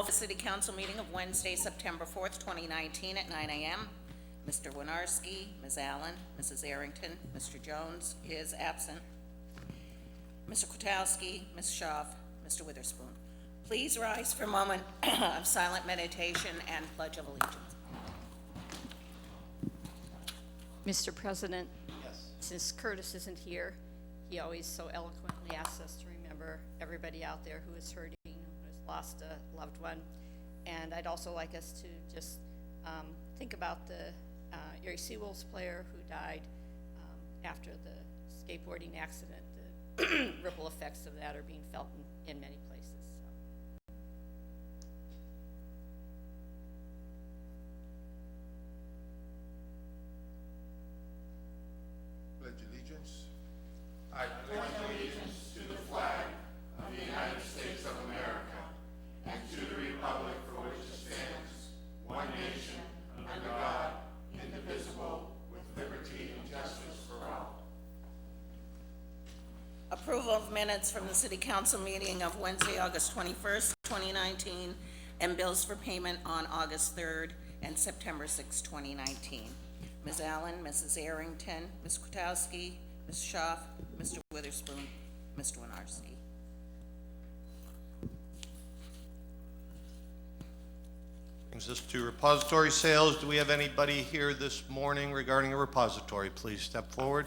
The City Council meeting of Wednesday, September 4th, 2019 at 9 a.m. Mr. Winarski, Ms. Allen, Mrs. Arrington, Mr. Jones is absent. Mr. Kwiatkowski, Ms. Schaaf, Mr. Witherspoon. Please rise for a moment of silent meditation and Pledge of Allegiance. Mr. President, Yes. since Curtis isn't here, he always so eloquently asks us to remember everybody out there who is hurting, who has lost a loved one. And I'd also like us to just think about the Erie Seawolves player who died after the skateboarding accident. The ripple effects of that are being felt in many places. Pledge allegiance. Approval of minutes from the City Council meeting of Wednesday, August 21st, 2019, and bills for payment on August 3rd and September 6th, 2019. Ms. Allen, Mrs. Arrington, Ms. Kwiatkowski, Ms. Schaaf, Mr. Witherspoon, Mr. Winarski. Brings us to repository sales. Do we have anybody here this morning regarding a repository? Please step forward.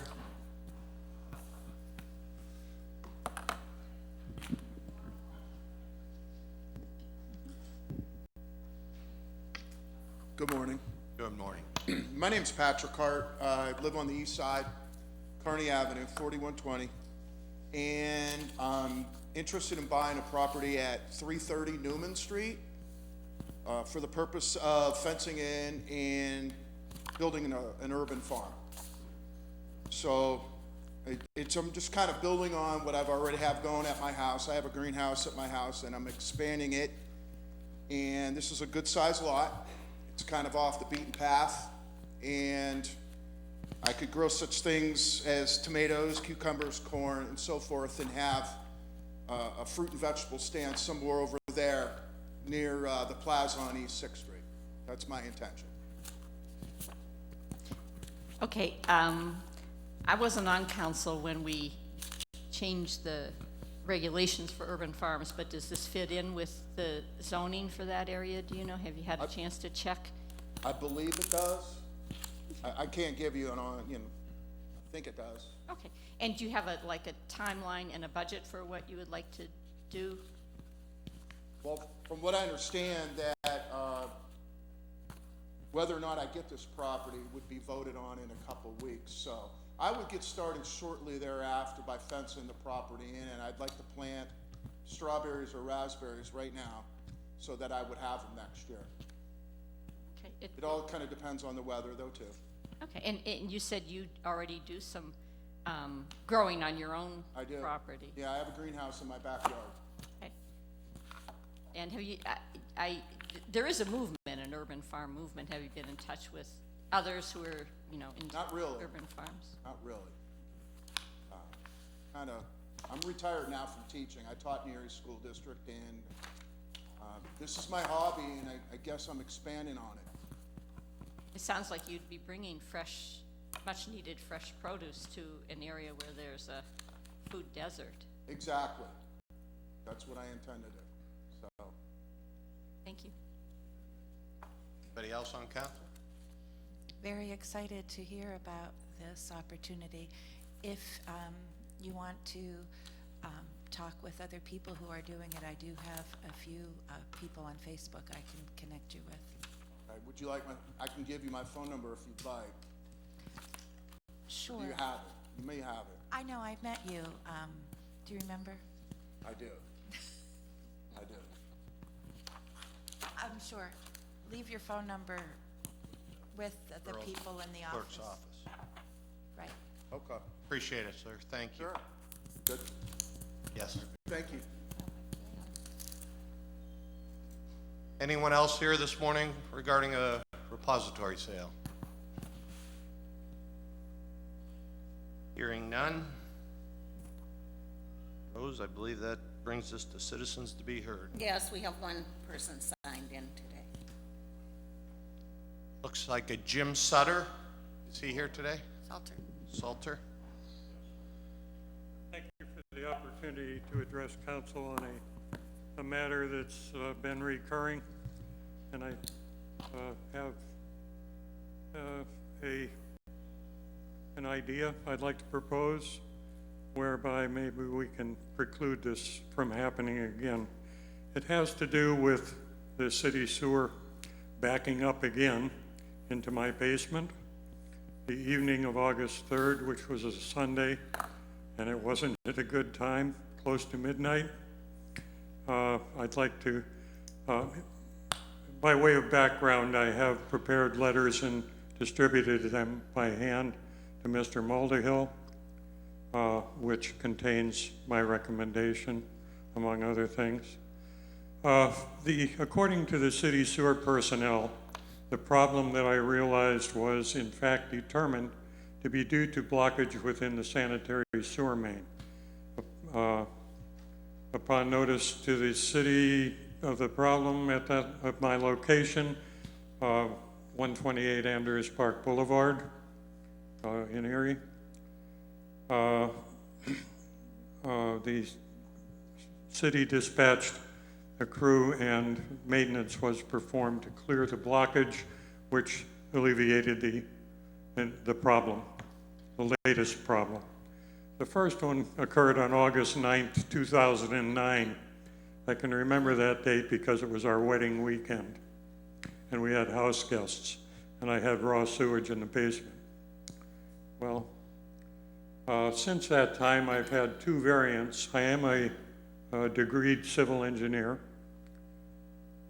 Good morning. Good morning. My name's Patrick Hart. I live on the east side, Kearney Avenue, 4120. And I'm interested in buying a property at 330 Newman Street for the purpose of fencing in and building an urban farm. So I'm just kind of building on what I've already have going at my house. I have a greenhouse at my house and I'm expanding it. And this is a good sized lot. It's kind of off the beaten path, and I could grow such things as tomatoes, cucumbers, corn, and so forth, and have a fruit and vegetable stand somewhere over there near the plaza on East 6th Street. That's my intention. Okay, I wasn't on council when we changed the regulations for urban farms, but does this fit in with the zoning for that area? Do you know? Have you had a chance to check? I believe it does. I can't give you I think it does. Okay, and do you have a timeline and a budget for what you would like to do? Well, from what I understand, that whether or not I get this property would be voted on in a couple weeks. So I would get started shortly thereafter by fencing the property in, and I'd like to plant strawberries or raspberries right now so that I would have them next year. Okay, It all kind of depends on the weather, though, too. okay, and you said you already do some growing on your own I do. property. Yeah, I have a greenhouse in my backyard. Okay. And have you? There is a movement, an urban farm movement. Have you been in touch with others who are, in Not really. urban farms? Not really. I'm retired now from teaching. I taught in the Erie School District, and this is my hobby, and I guess I'm expanding on it. It sounds like you'd be bringing fresh, much needed fresh produce to an area where there's a food desert. Exactly. That's what I intend to do. So, Thank you. Anybody else on council? Very excited to hear about this opportunity. If you want to talk with other people who are doing it, I do have a few people on Facebook I can connect you with. would you like I can give you my phone number if you'd like. Sure. Do you have it? You may have it. I know, I've met you. Do you remember? I do. I do. I'm sure. Leave your phone number with the Girls, people in the Clerk's office. office. Right. Okay. Appreciate it, sir. Thank you. Sure. Good. Yes, sir. Thank you. Anyone else here this morning regarding a repository sale? Hearing none. Rose, I believe that brings us to citizens to be heard. Yes, we have one person signed in today. Looks like a Jim Sutter. Is he here today? Salter. Salter? Thank you for the opportunity to address council on a matter that's been recurring. And I have an idea I'd like to propose whereby maybe we can preclude this from happening again. It has to do with the city sewer backing up again into my basement the evening of August 3rd, which was a Sunday, and it wasn't at a good time, close to midnight. I'd like to, by way of background, I have prepared letters and distributed them by hand to Mr. Muldahill, which contains my recommendation, among other things. According to the city sewer personnel, the problem that I realized was in fact determined to be due to blockage within the sanitary sewer main. Upon notice to the city of the problem of my location, 128 Andrews Park Boulevard in Erie, the city dispatched a crew and maintenance was performed to clear the blockage, which alleviated the problem, the latest problem. The first one occurred on August 9th, 2009. I can remember that date because it was our wedding weekend, and we had house guests, and I had raw sewage in the basement. Well, since that time, I've had two variants. I am a degreed civil engineer.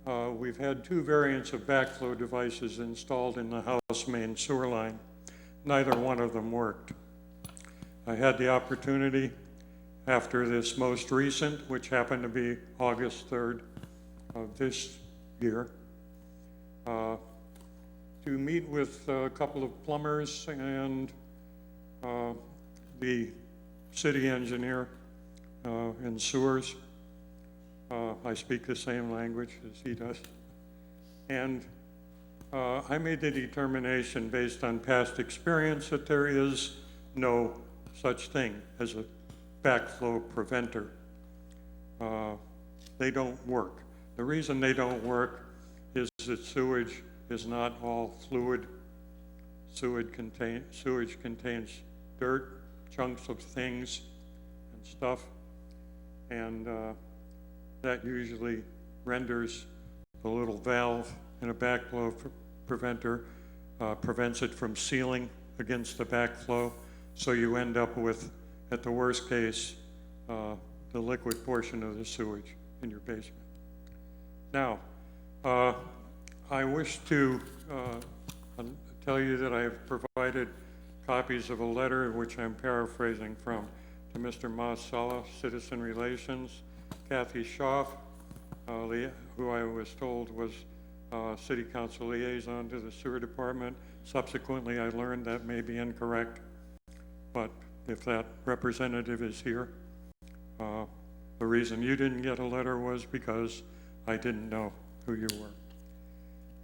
We've had two variants of backflow devices installed in the house main sewer line. Neither one of them worked. I had the opportunity after this most recent, which happened to be August 3rd of this year, to meet with a couple of plumbers and the city engineer in sewers. I speak the same language as he does. And I made the determination based on past experience that there is no such thing as a backflow preventer. They don't work. The reason they don't work is that sewage is not all fluid. Sewage contains dirt, chunks of things and stuff, and that usually renders the little valve in a backflow preventer, prevents it from sealing against the backflow, so you end up with, at the worst case, the liquid portion of the sewage in your basement. Now, I wish to tell you that I have provided copies of a letter, which I'm paraphrasing from, to Mr. Masala, Citizen Relations, Kathy Schaaf, who I was told was City Council liaison to the sewer department. Subsequently, I learned that may be incorrect, but if that representative is here, the reason you didn't get a letter was because I didn't know who you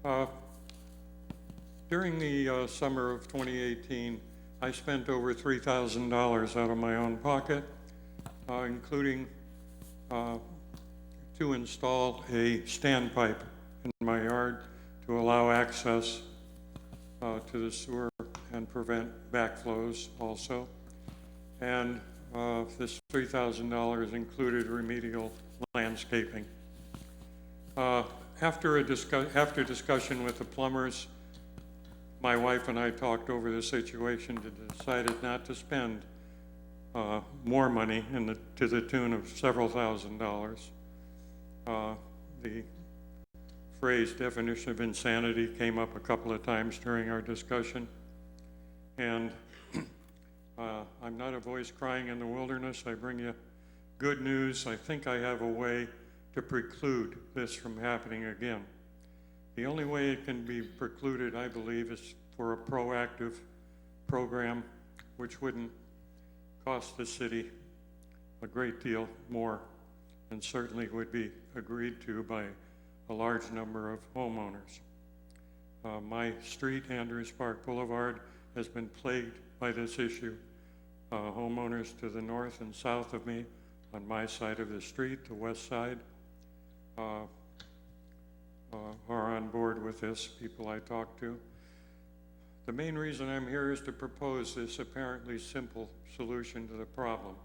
were. During the summer of 2018, I spent over $3,000 out of my own pocket, including to install a standpipe in my yard to allow access to the sewer and prevent backflows also. And this $3,000 included remedial landscaping. After discussion with the plumbers, my wife and I talked over the situation and decided not to spend more money to the tune of several $1,000s. The phrase definition of insanity came up a couple of times during our discussion, and I'm not a voice crying in the wilderness. I bring you good news. I think I have a way to preclude this from happening again. The only way it can be precluded, I believe, is for a proactive program which wouldn't cost the city a great deal more and certainly would be agreed to by a large number of homeowners. My street, Andrews Park Boulevard, has been plagued by this issue. Homeowners to the north and south of me on my side of the street, the west side, are on board with this, people I talk to. The main reason I'm here is to propose this apparently simple solution to the problem,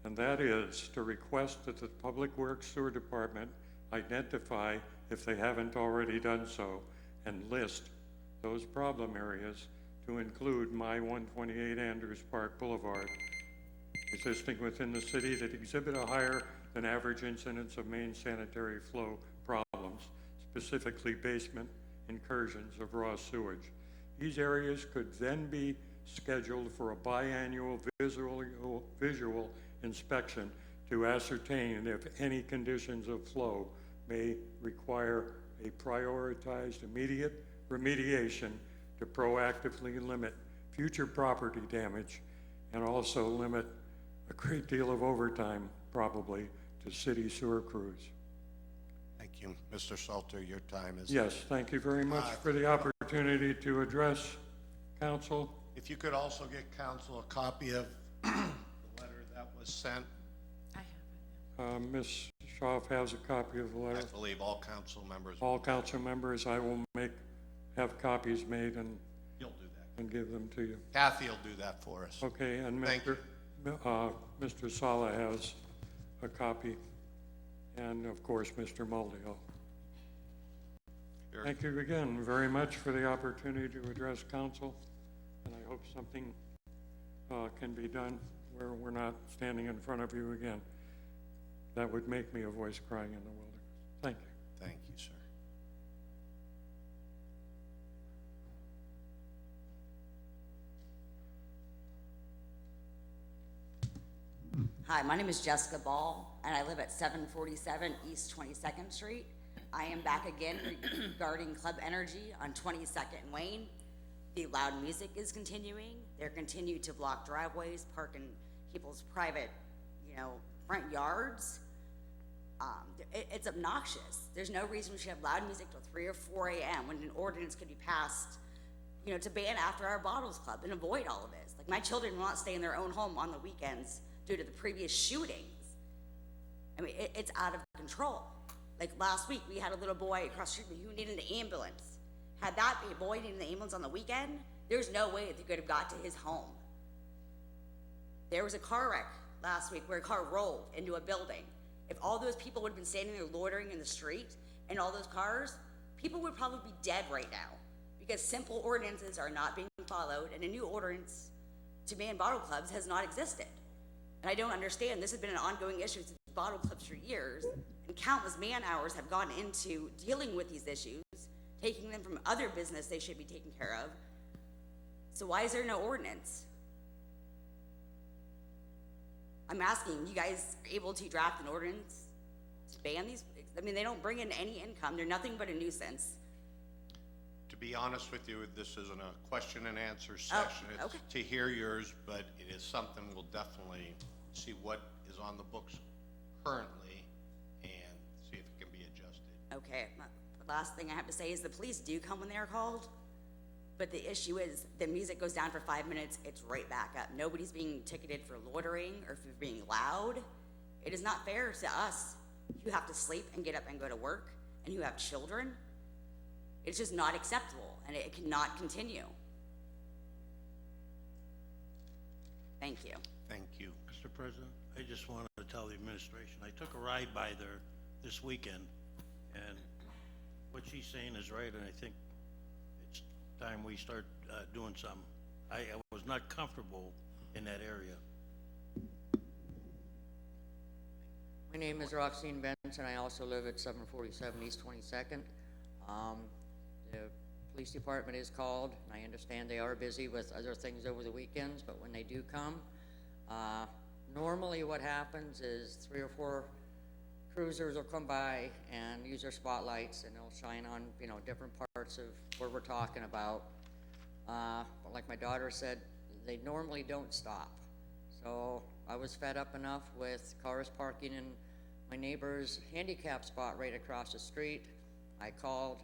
and that is to request that the Public Works Sewer Department identify, if they haven't already done so, and list those problem areas to include my 128 Andrews Park Boulevard, existing within the city, that exhibit a higher than average incidence of main sanitary flow problems, specifically basement incursions of raw sewage. These areas could then be scheduled for a biannual visual inspection to ascertain if any conditions of flow may require a prioritized immediate remediation to proactively limit future property damage and also limit a great deal of overtime, probably, to city sewer crews. Thank you. Mr. Salter, your time is up. Yes, thank you very much for the opportunity to address council. If you could also get council a copy of the letter that was sent. I have it. Ms. Schaaf has a copy of the I letter. believe all council members. All council members, I will have copies made and You'll do that. give them to you. Kathy will do that for us. Okay, and Thank Mr. Sala has a copy, and of course, Mr. Muldial. Sure. Thank you again very much for the opportunity to address council, and I hope something can be done where we're not standing in front of you again. That would make me a voice crying in the wilderness. Thank you. Thank you, sir. Hi, my name is Jessica Ball, and I live at 747 East 22nd Street. I am back again regarding Club Energy on 22nd and Wayne. The loud music is continuing. They're continuing to block driveways, park in people's private, front yards. It's obnoxious. There's no reason we should have loud music till 3 or 4 a.m. when an ordinance could be passed, to ban after our bottles club and avoid all of this. Like, my children will not stay in their own home on the weekends due to the previous shootings. I mean, it's out of control. Like, last week, we had a little boy across the street who needed an ambulance. Had that boy needed an ambulance on the weekend, there's no way that they could have got to his home. There was a car wreck last week where a car rolled into a building. If all those people would have been standing there loitering in the street and all those cars, people would probably be dead right now because simple ordinances are not being followed, and a new ordinance to ban bottle clubs has not existed. And I don't understand. This has been an ongoing issue with bottle clubs for years, and countless man hours have gone into dealing with these issues, taking them from other business they should be taking care of. So why is there no ordinance? I'm asking, you guys able to draft an ordinance to ban these? I mean, they don't bring in any income. They're nothing but a nuisance. To be honest with you, this isn't a question and answer session. okay. It's to hear yours, but it is something we'll definitely see what is on the books currently and see if it can be adjusted. Okay, the last thing I have to say is the police do come when they are called, but the issue is the music goes down for 5 minutes, it's right back up. Nobody's being ticketed for loitering or for being loud. It is not fair to us. You have to sleep and get up and go to work, and you have children. It's just not acceptable, and it cannot continue. Thank you. Thank you. Mr. President, I just wanted to tell the administration, I took a ride by there this weekend, and what she's saying is right, and I think it's time we start doing something. I was not comfortable in that area. My name is Roxanne Benson. I also live at 747 East 22nd. The police department is called, and I understand they are busy with other things over the weekends, but when they do come, normally what happens is 3 or 4 cruisers will come by and use their spotlights, and they'll shine on, different parts of where we're talking about. But like my daughter said, they normally don't stop. So I was fed up enough with cars parking in my neighbor's handicap spot right across the street. I called.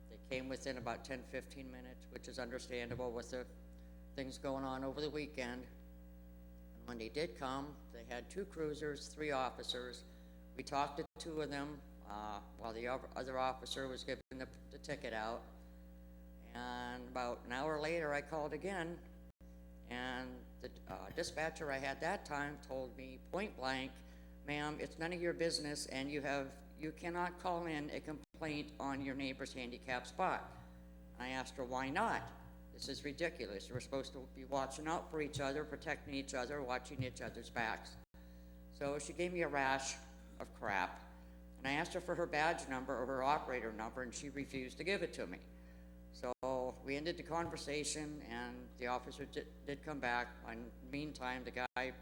They came within about 10, 15 minutes, which is understandable with the things going on over the weekend. And when they did come, they had 2 cruisers, 3 officers. We talked to 2 of them while the other officer was giving the ticket out. And about an hour later, I called again, and the dispatcher I had that time told me point blank, ma'am, it's none of your business, and you cannot call in a complaint on your neighbor's handicap spot. I asked her, why not? This is ridiculous. We're supposed to be watching out for each other, protecting each other, watching each other's backs. So she gave me a rash of crap, and I asked her for her badge number or her operator number, and she refused to give it to me. So we ended the conversation, and the officer did come back. In the meantime, the guy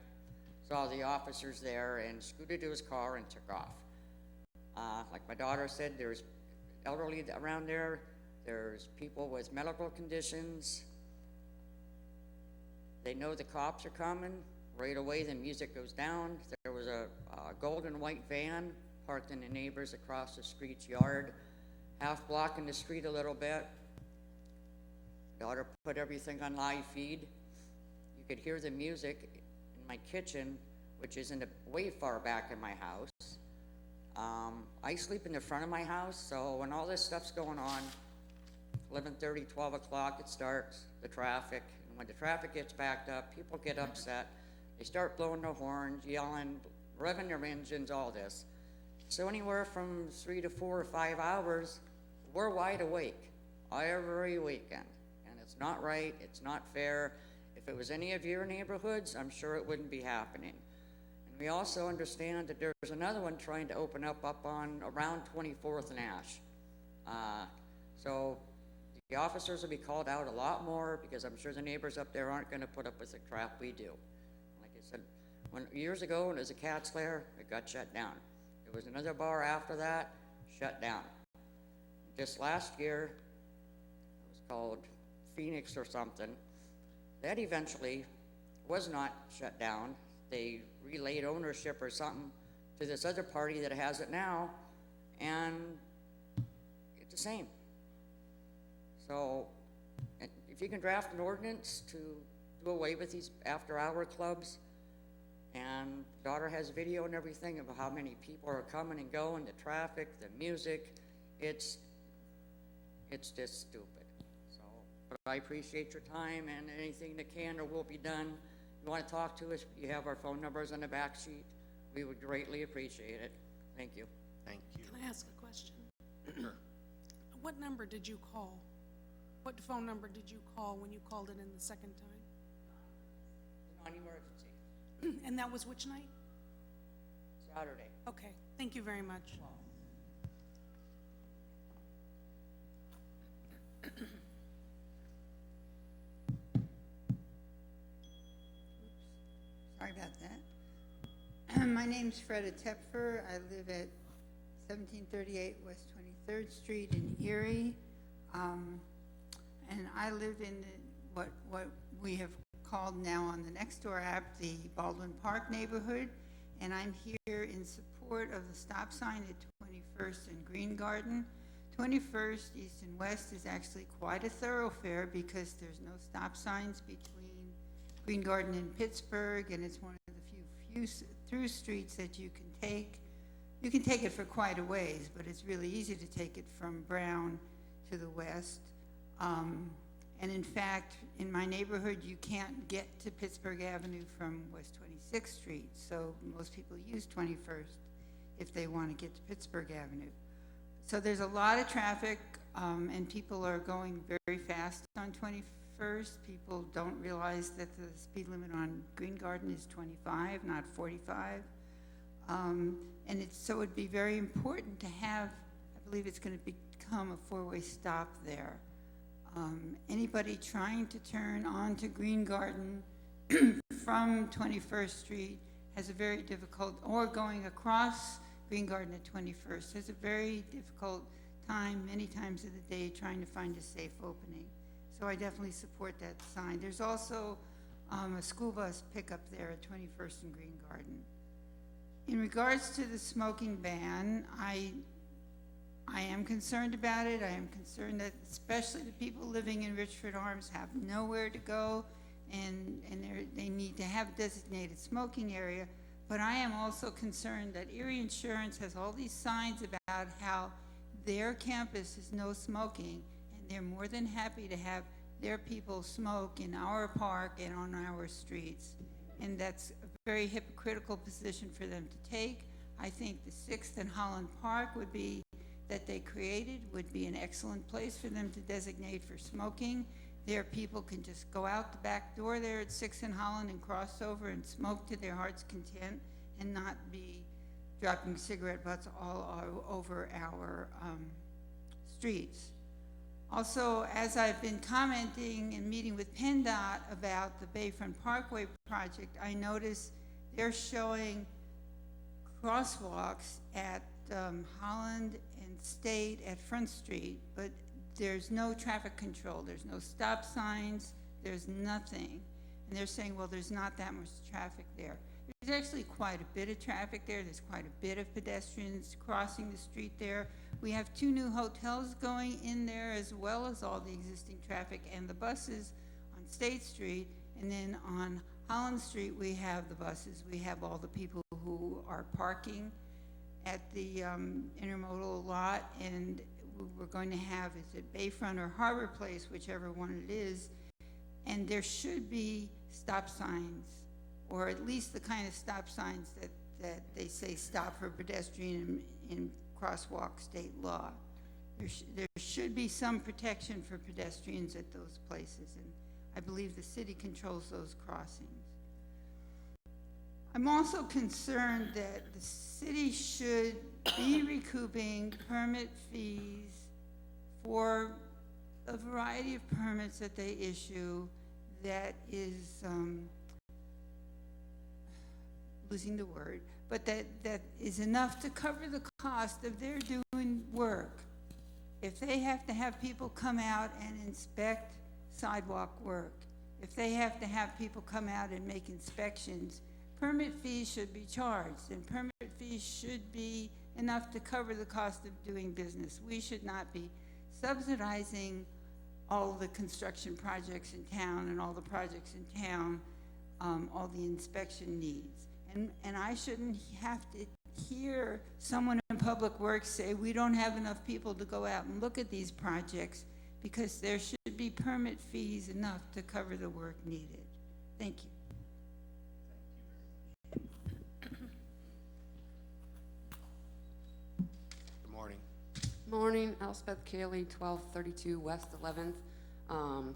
saw the officers there and scooted to his car and took off. Like my daughter said, there's elderly around there. There's people with medical conditions. They know the cops are coming. Right away, the music goes down. There was a gold and white van parked in the neighbors across the street's yard, half blocking the street a little bit. Daughter put everything on live feed. You could hear the music in my kitchen, which is way far back in my house. I sleep in the front of my house, so when all this stuff's going on, 11:30, 12 o'clock, it starts, the traffic. And when the traffic gets backed up, people get upset. They start blowing their horns, yelling, revving their engines, all this. So anywhere from 3 to 4 or 5 hours, we're wide awake every weekend. And it's not right, it's not fair. If it was any of your neighborhoods, I'm sure it wouldn't be happening. And we also understand that there's another one trying to open up on around 24th and Ash. So the officers will be called out a lot more, because I'm sure the neighbors up there aren't gonna put up with the crap we do. Like I said, years ago, when it was a Cat's Lair, it got shut down. There was another bar after that, shut down. Just last year, it was called Phoenix or something. That eventually was not shut down. They relayed ownership or something to this other party that has it now, and it's the same. So if you can draft an ordinance to do away with these after-hour clubs, and daughter has video and everything of how many people are coming and going, the traffic, the music, it's just stupid. So, but I appreciate your time, and anything that can or will be done. If you want to talk to us, you have our phone numbers on the back sheet. We would greatly appreciate it. Thank you. Thank you. Can I ask a question? Sure. What number did you call? What phone number did you call when you called it in the second time? Non-emergency, And that was which night? Saturday. Okay, thank you very much. Sorry about that. My name's Freda Tepfer. I live at 1738 West 23rd Street in Erie. And I live in what we have called now on the Nextdoor app, the Baldwin Park neighborhood. And I'm here in support of the stop sign at 21st and Green Garden. 21st East and West is actually quite a thoroughfare because there's no stop signs between Green Garden and Pittsburgh, and it's one of the few through streets that you can take. You can take it for quite a ways, but it's really easy to take it from Brown to the west. And in fact, in my neighborhood, you can't get to Pittsburgh Avenue from West 26th Street, so most people use 21st if they want to get to Pittsburgh Avenue. So there's a lot of traffic, and people are going very fast on 21st. People don't realize that the speed limit on Green Garden is 25, not 45. And so it'd be very important to have, I believe it's going to become a four-way stop there. Anybody trying to turn onto Green Garden from 21st Street has a very difficult, or going across Green Garden at 21st, has a very difficult time many times of the day trying to find a safe opening. So I definitely support that sign. There's also a school bus pickup there at 21st and Green Garden. In regards to the smoking ban, I am concerned about it. I am concerned that especially the people living in Richford Arms have nowhere to go, and they need to have a designated smoking area. But I am also concerned that Erie Insurance has all these signs about how their campus is no smoking, and they're more than happy to have their people smoke in our park and on our streets. And that's a very hypocritical position for them to take. I think the 6th and Holland Park would be an excellent place for them to designate for smoking. There, people can just go out the back door there at 6th and Holland and cross over and smoke to their heart's content and not be dropping cigarette butts all over our streets. Also, as I've been commenting and meeting with PennDOT about the Bayfront Parkway project, I noticed they're showing crosswalks at Holland and State at Front Street, but there's no traffic control, there's no stop signs, there's nothing. And they're saying, well, there's not that much traffic there. There's actually quite a bit of traffic there. There's quite a bit of pedestrians crossing the street there. We have 2 new hotels going in there, as well as all the existing traffic and the buses on State Street. And then on Holland Street, we have the buses. We have all the people who are parking at the intermodal lot, and we're going to have, is it Bayfront or Harbor Place, whichever one it is, and there should be stop signs, or at least the kind of stop signs that they say stop for pedestrian in crosswalk state law. There should be some protection for pedestrians at those places, and I believe the city controls those crossings. I'm also concerned that the city should be recouping permit fees for a variety of permits that they issue that is, losing the word, but that is enough to cover the cost of their doing work. If they have to have people come out and inspect sidewalk work, if they have to have people come out and make inspections, permit fees should be charged, and permit fees should be enough to cover the cost of doing business. We should not be subsidizing all the construction projects in town and all the projects in town, all the inspection needs. And I shouldn't have to hear someone in Public Works say, we don't have enough people to go out and look at these projects, because there should be permit fees enough to cover the work needed. Thank you. Good morning. Morning, Elspeth Cayley, 1232 West 11th.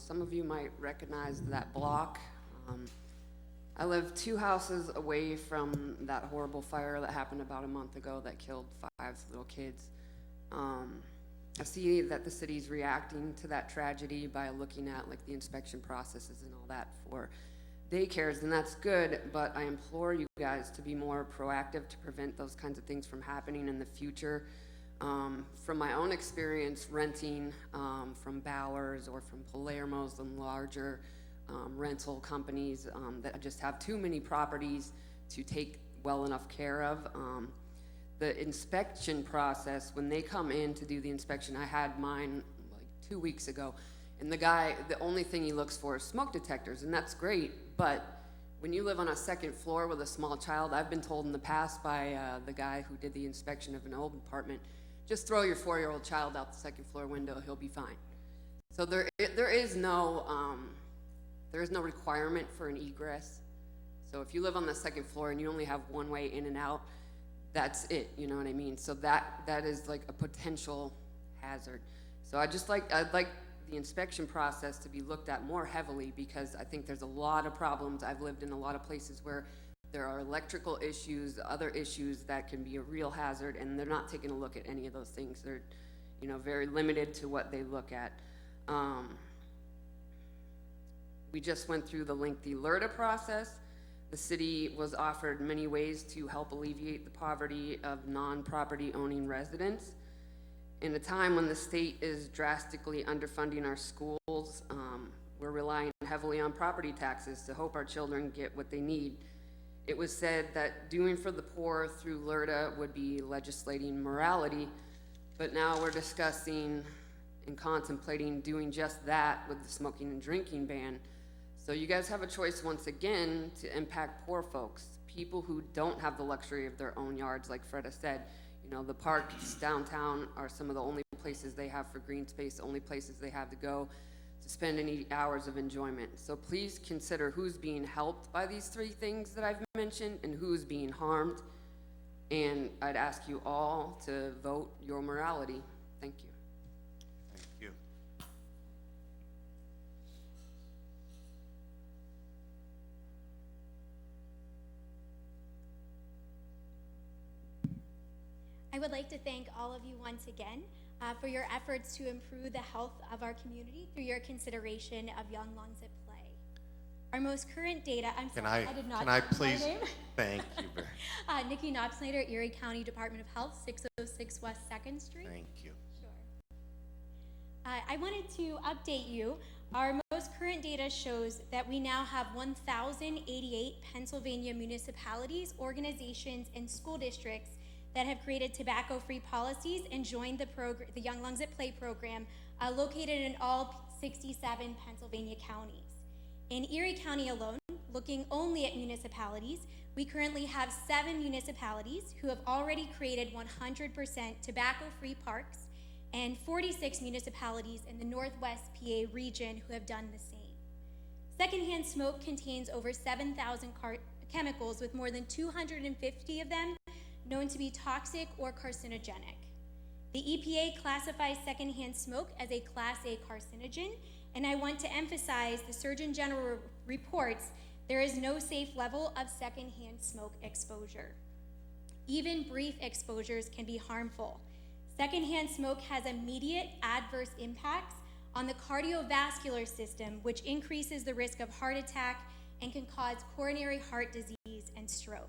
Some of you might recognize that block. I live 2 houses away from that horrible fire that happened about a month ago that killed 5 little kids. I see that the city's reacting to that tragedy by looking at like the inspection processes and all that for daycares, and that's good, but I implore you guys to be more proactive to prevent those kinds of things from happening in the future. From my own experience renting from Bowers or from Palermo's and larger rental companies that just have too many properties to take well enough care of. The inspection process, when they come in to do the inspection, I had mine like 2 weeks ago, and the only thing he looks for is smoke detectors, and that's great, but when you live on a 2nd floor with a small child, I've been told in the past by the guy who did the inspection of an old apartment, just throw your 4-year-old child out the 2nd floor window, he'll be fine. So there is no requirement for an egress. So if you live on the 2nd floor and you only have one way in and out, that's it, you know what I mean? So that is like a potential hazard. So I'd like the inspection process to be looked at more heavily, because I think there's a lot of problems. I've lived in a lot of places where there are electrical issues, other issues that can be a real hazard, and they're not taking a look at any of those things. They're, very limited to what they look at. We just went through the lengthy LERTA process. The city was offered many ways to help alleviate the poverty of non-property owning residents. In a time when the state is drastically underfunding our schools, we're relying heavily on property taxes to hope our children get what they need. it was said that doing for the poor through LERTA would be legislating morality, but now we're discussing and contemplating doing just that with the smoking and drinking ban. So you guys have a choice once again to impact poor folks, people who don't have the luxury of their own yards, like Freda said. You know, the parks downtown are some of the only places they have for green space, the only places they have to go to spend any hours of enjoyment. So please consider who's being helped by these three things that I've mentioned and who's being harmed. And I'd ask you all to vote your morality. Thank you. Thank you. I would like to thank all of you once again for your efforts to improve the health of our community through your consideration of Young Lungs at Play. Our most current data, I'm sorry, I did not Can I say my please? name. Thank you very Nikki Knopfsnyder, Erie County Department of Health, 606 West 2nd Street. Thank you. Sure. I wanted to update you. Our most current data shows that we now have 1,088 Pennsylvania municipalities, organizations, and school districts that have created tobacco-free policies and joined the Young Lungs at Play program, located in all 67 Pennsylvania counties. In Erie County alone, looking only at municipalities, we currently have 7 municipalities who have already created 100% tobacco-free parks, and 46 municipalities in the Northwest PA region who have done the same. Secondhand smoke contains over 7,000 chemicals, with more than 250 of them known to be toxic or carcinogenic. The EPA classifies secondhand smoke as a Class A carcinogen, and I want to emphasize the Surgeon General reports there is no safe level of secondhand smoke exposure. Even brief exposures can be harmful. Secondhand smoke has immediate adverse impacts on the cardiovascular system, which increases the risk of heart attack and can cause coronary heart disease and stroke.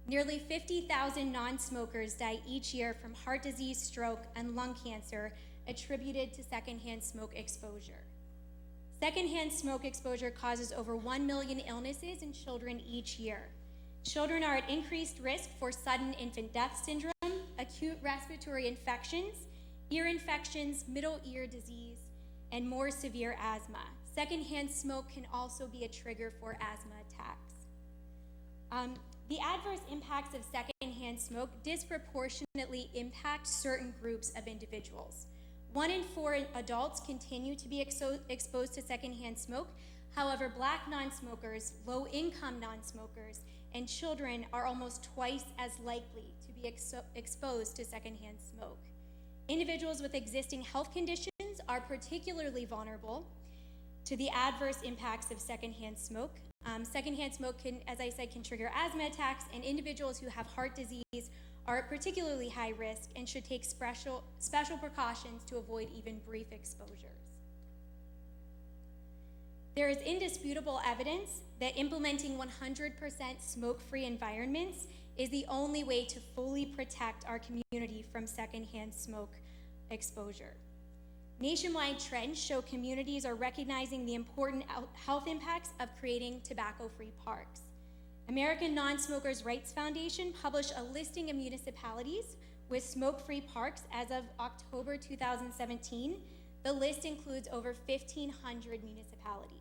Nearly 50,000 non-smokers die each year from heart disease, stroke, and lung cancer attributed to secondhand smoke exposure. Secondhand smoke exposure causes over 1 million illnesses in children each year. Children are at increased risk for sudden infant death syndrome, acute respiratory infections, ear infections, middle ear disease, and more severe asthma. Secondhand smoke can also be a trigger for asthma attacks. The adverse impacts of secondhand smoke disproportionately impact certain groups of individuals. 1 in 4 adults continue to be exposed to secondhand smoke. However, Black non-smokers, low-income non-smokers, and children are almost twice as likely to be exposed to secondhand smoke. Individuals with existing health conditions are particularly vulnerable to the adverse impacts of secondhand smoke. Secondhand smoke can, as I said, can trigger asthma attacks, and individuals who have heart disease are at particularly high risk and should take special precautions to avoid even brief exposures. There is indisputable evidence that implementing 100% smoke-free environments is the only way to fully protect our community from secondhand smoke exposure. Nationwide trends show communities are recognizing the important health impacts of creating tobacco-free parks. American Non-Smokers' Rights Foundation published a listing of municipalities with smoke-free parks as of October 2017. The list includes over 1,500 municipalities.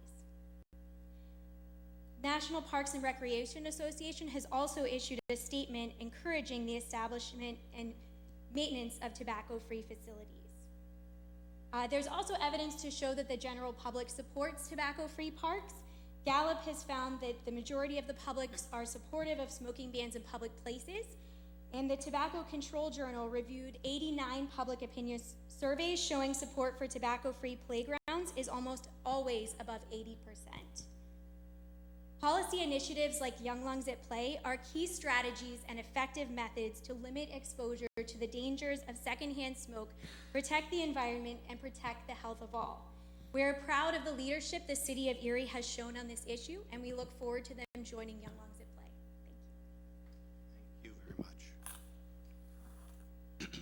National Parks and Recreation Association has also issued a statement encouraging the establishment and maintenance of tobacco-free facilities. There's also evidence to show that the general public supports tobacco-free parks. Gallup has found that the majority of the public are supportive of smoking bans in public places, and the Tobacco Control Journal reviewed 89 public opinion surveys showing support for tobacco-free playgrounds is almost always above 80%. Policy initiatives like Young Lungs at Play are key strategies and effective methods to limit exposure to the dangers of secondhand smoke, protect the environment, and protect the health of all. We're proud of the leadership the City of Erie has shown on this issue, and we look forward to them joining Young Lungs at Play. Thank you. Thank you very much. Do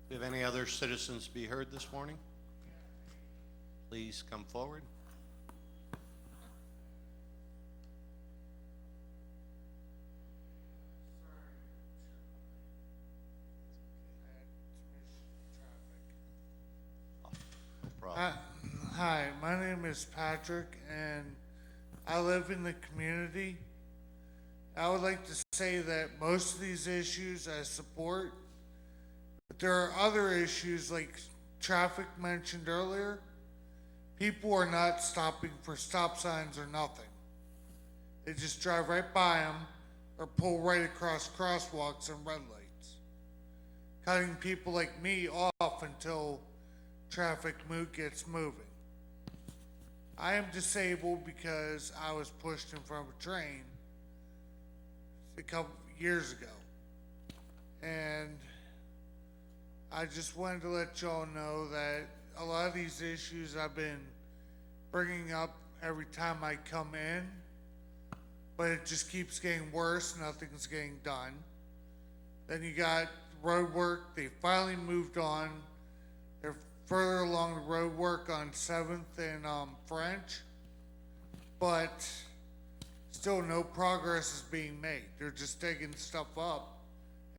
we have any other citizens to be heard this morning? Please come forward. Hi, my name is Patrick, and I live in the community. I would like to say that most of these issues I support, but there are other issues like traffic mentioned earlier. People are not stopping for stop signs or nothing. They just drive right by them or pull right across crosswalks and red lights, cutting people like me off until traffic gets moving. I am disabled because I was pushed in front of a train a couple years ago. And I just wanted to let y'all know that a lot of these issues I've been bringing up every time I come in, but it just keeps getting worse, nothing's getting done. Then you got road work, they finally moved on. They're further along the road work on 7th and French, but still no progress is being made. They're just digging stuff up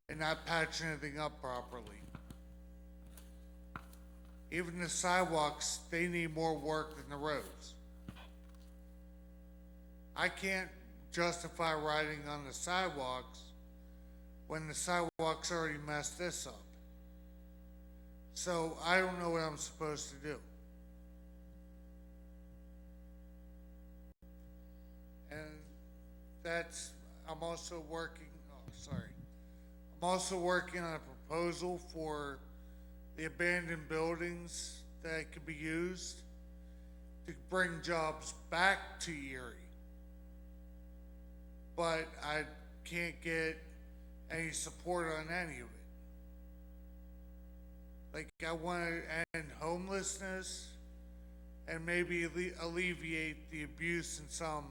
and not patching anything up properly. Even the sidewalks, they need more work than the roads. I can't justify riding on the sidewalks when the sidewalks already messed this up. So I don't know what I'm supposed to do. And I'm also working on a proposal for the abandoned buildings that could be used to bring jobs back to Erie. But I can't get any support on any of it. Like, I want to end homelessness and maybe alleviate the abuse in some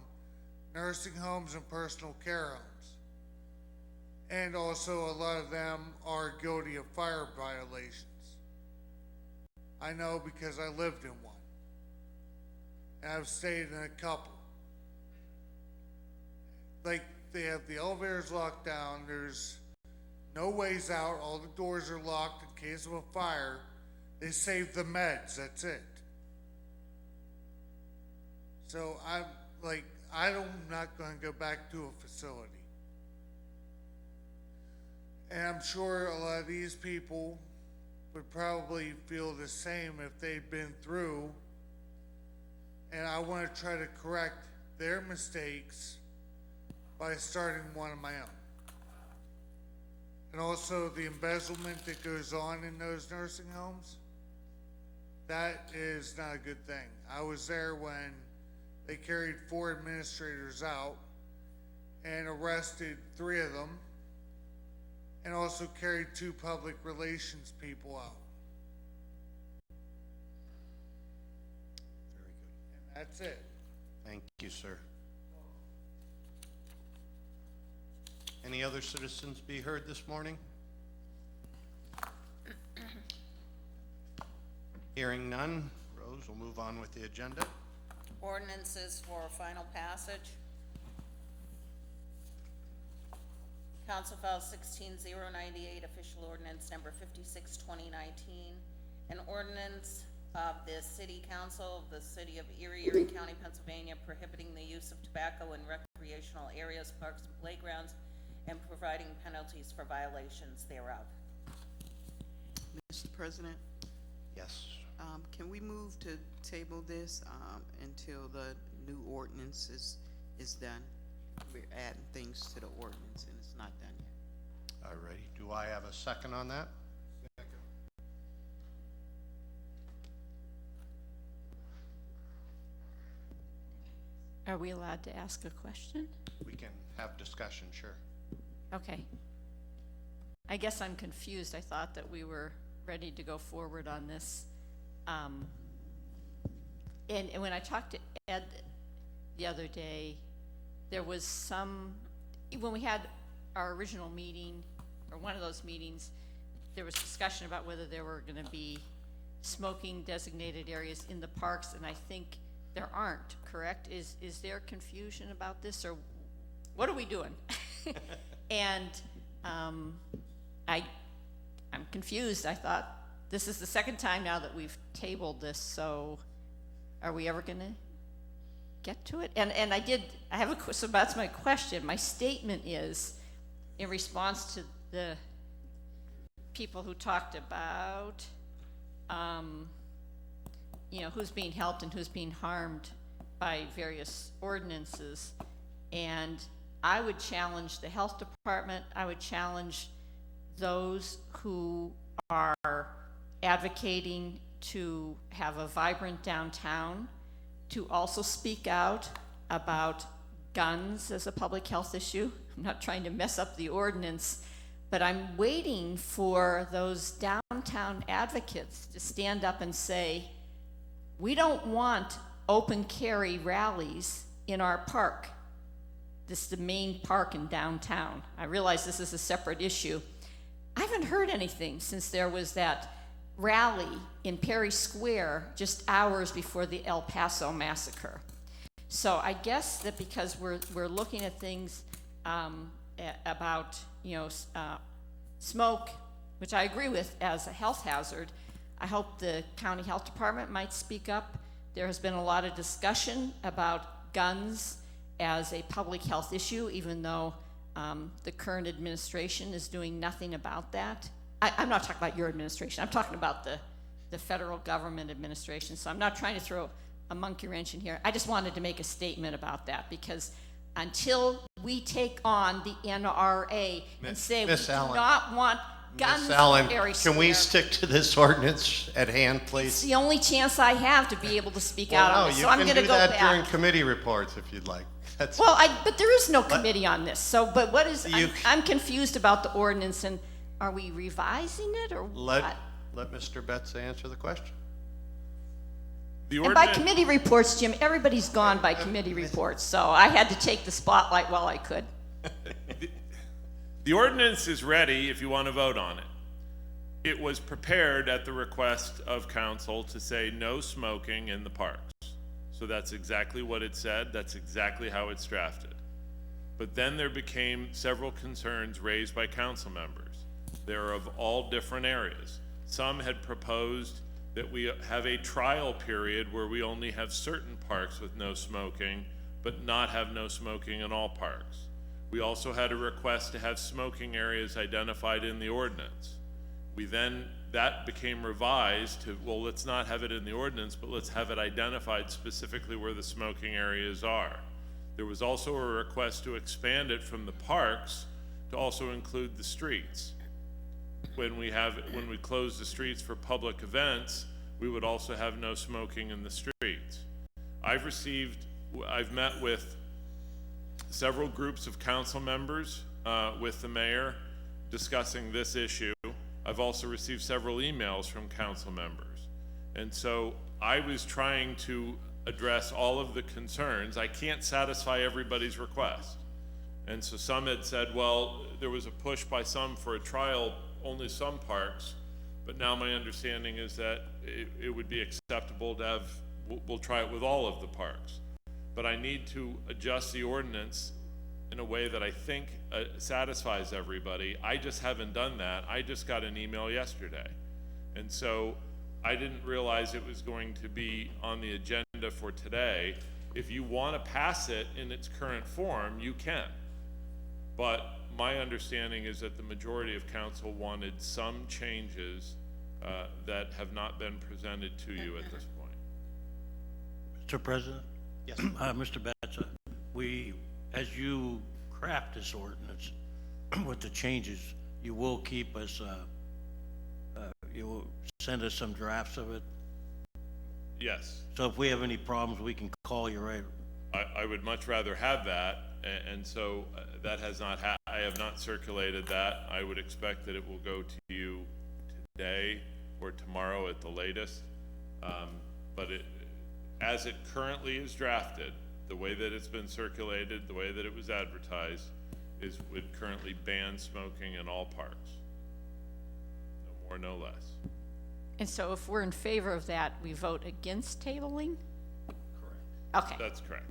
nursing homes and personal care homes. And also, a lot of them are guilty of fire violations. I know because I lived in one. And I've stayed in a couple. Like, they have the elevators locked down, there's no ways out, all the doors are locked in case of a fire. They save the meds, that's it. So I'm not gonna go back to a facility. And I'm sure a lot of these people would probably feel the same if they'd been through. And I want to try to correct their mistakes by starting one of my own. And also the embezzlement that goes on in those nursing homes, that is not a good thing. I was there when they carried 4 administrators out and arrested 3 of them, and also carried 2 public relations people out. Very good. And that's it. Thank you, sir. Any other citizens be heard this morning? Hearing none, Rose, we'll move on with the agenda. Ordinances for final passage. Council File 16098, official ordinance number 56/2019, an ordinance of the City Council of the City of Erie, Erie County, Pennsylvania, prohibiting the use of tobacco in recreational areas, parks, and playgrounds, and providing penalties for violations thereof. Mr. President, Yes. can we move to table this until the new ordinance is done? We're adding things to the ordinance and it's not done yet. All righty. Do I have a second on that? Second. Are we allowed to ask a question? We can have discussion, sure. Okay. I guess I'm confused. I thought that we were ready to go forward on this. And when I talked to Ed the other day, there was when we had our original meeting, or one of those meetings, there was discussion about whether there were gonna be smoking designated areas in the parks, and I think there aren't, correct? Is there confusion about this, or what are we doing? And I'm confused. I thought this is the second time now that we've tabled this, so are we ever gonna get to it? And I have so that's my question. My statement is, in response to the people who talked about, you know, who's being helped and who's being harmed by various ordinances. And I would challenge the health department, I would challenge those who are advocating to have a vibrant downtown to also speak out about guns as a public health issue. I'm not trying to mess up the ordinance, but I'm waiting for those downtown advocates to stand up and say, we don't want open carry rallies in our park. This is the main park in downtown. I realize this is a separate issue. I haven't heard anything since there was that rally in Perry Square just hours before the El Paso massacre. So I guess that because we're looking at things about, you know, smoke, which I agree with as a health hazard, I hope the county health department might speak up. There has been a lot of discussion about guns as a public health issue, even though the current administration is doing nothing about that. I'm not talking about your administration, I'm talking about the federal government administration, so I'm not trying to throw a monkey wrench in here. I just wanted to make a statement about that, because until we take on the NRA and say we do not want guns Ms. Allen, in Perry can we Square, stick to this ordinance at hand, it's please? the only chance I have to be able to speak out on this, so I'm gonna go You can do that during back. committee reports if you'd like. That's, Well, but there is no committee on this, so, but what is, You- I'm confused about the ordinance, and are we revising it, or what? let Mr. Betts answer the question. The And by ordinance, committee reports, Jim, everybody's gone by committee reports, so I had to take the spotlight while I could. the ordinance is ready if you want to vote on it. It was prepared at the request of council to say no smoking in the parks. So that's exactly what it said. That's exactly how it's drafted. But then there became several concerns raised by council members. They're of all different areas. Some had proposed that we have a trial period where we only have certain parks with no smoking, but not have no smoking in all parks. We also had a request to have smoking areas identified in the ordinance. That became revised to, well, let's not have it in the ordinance, but let's have it identified specifically where the smoking areas are. There was also a request to expand it from the parks to also include the streets. When we close the streets for public events, we would also have no smoking in the streets. I've met with several groups of council members, with the mayor discussing this issue. I've also received several emails from council members. And so I was trying to address all of the concerns. I can't satisfy everybody's request. And so some had said, well, there was a push by some for a trial, only some parks, but now my understanding is that it would be acceptable to have, we'll try it with all of the parks. But I need to adjust the ordinance in a way that I think satisfies everybody. I just haven't done that. I just got an email yesterday. And so I didn't realize it was going to be on the agenda for today. If you want to pass it in its current form, you can. But my understanding is that the majority of council wanted some changes that have not been presented to you at this point. Mr. President? Yes. Mr. Betts, as you craft this ordinance with the changes, you will keep us, you will send us some drafts of it? Yes. So if we have any problems, we can call you, right? I would much rather have that, and so that has not I have not circulated that. I would expect that it will go to you today or tomorrow at the latest. But as it currently is drafted, the way that it's been circulated, the way that it was advertised, would currently ban smoking in all parks. No more, no less. And so if we're in favor of that, we vote against tabling? Correct. Okay. That's correct.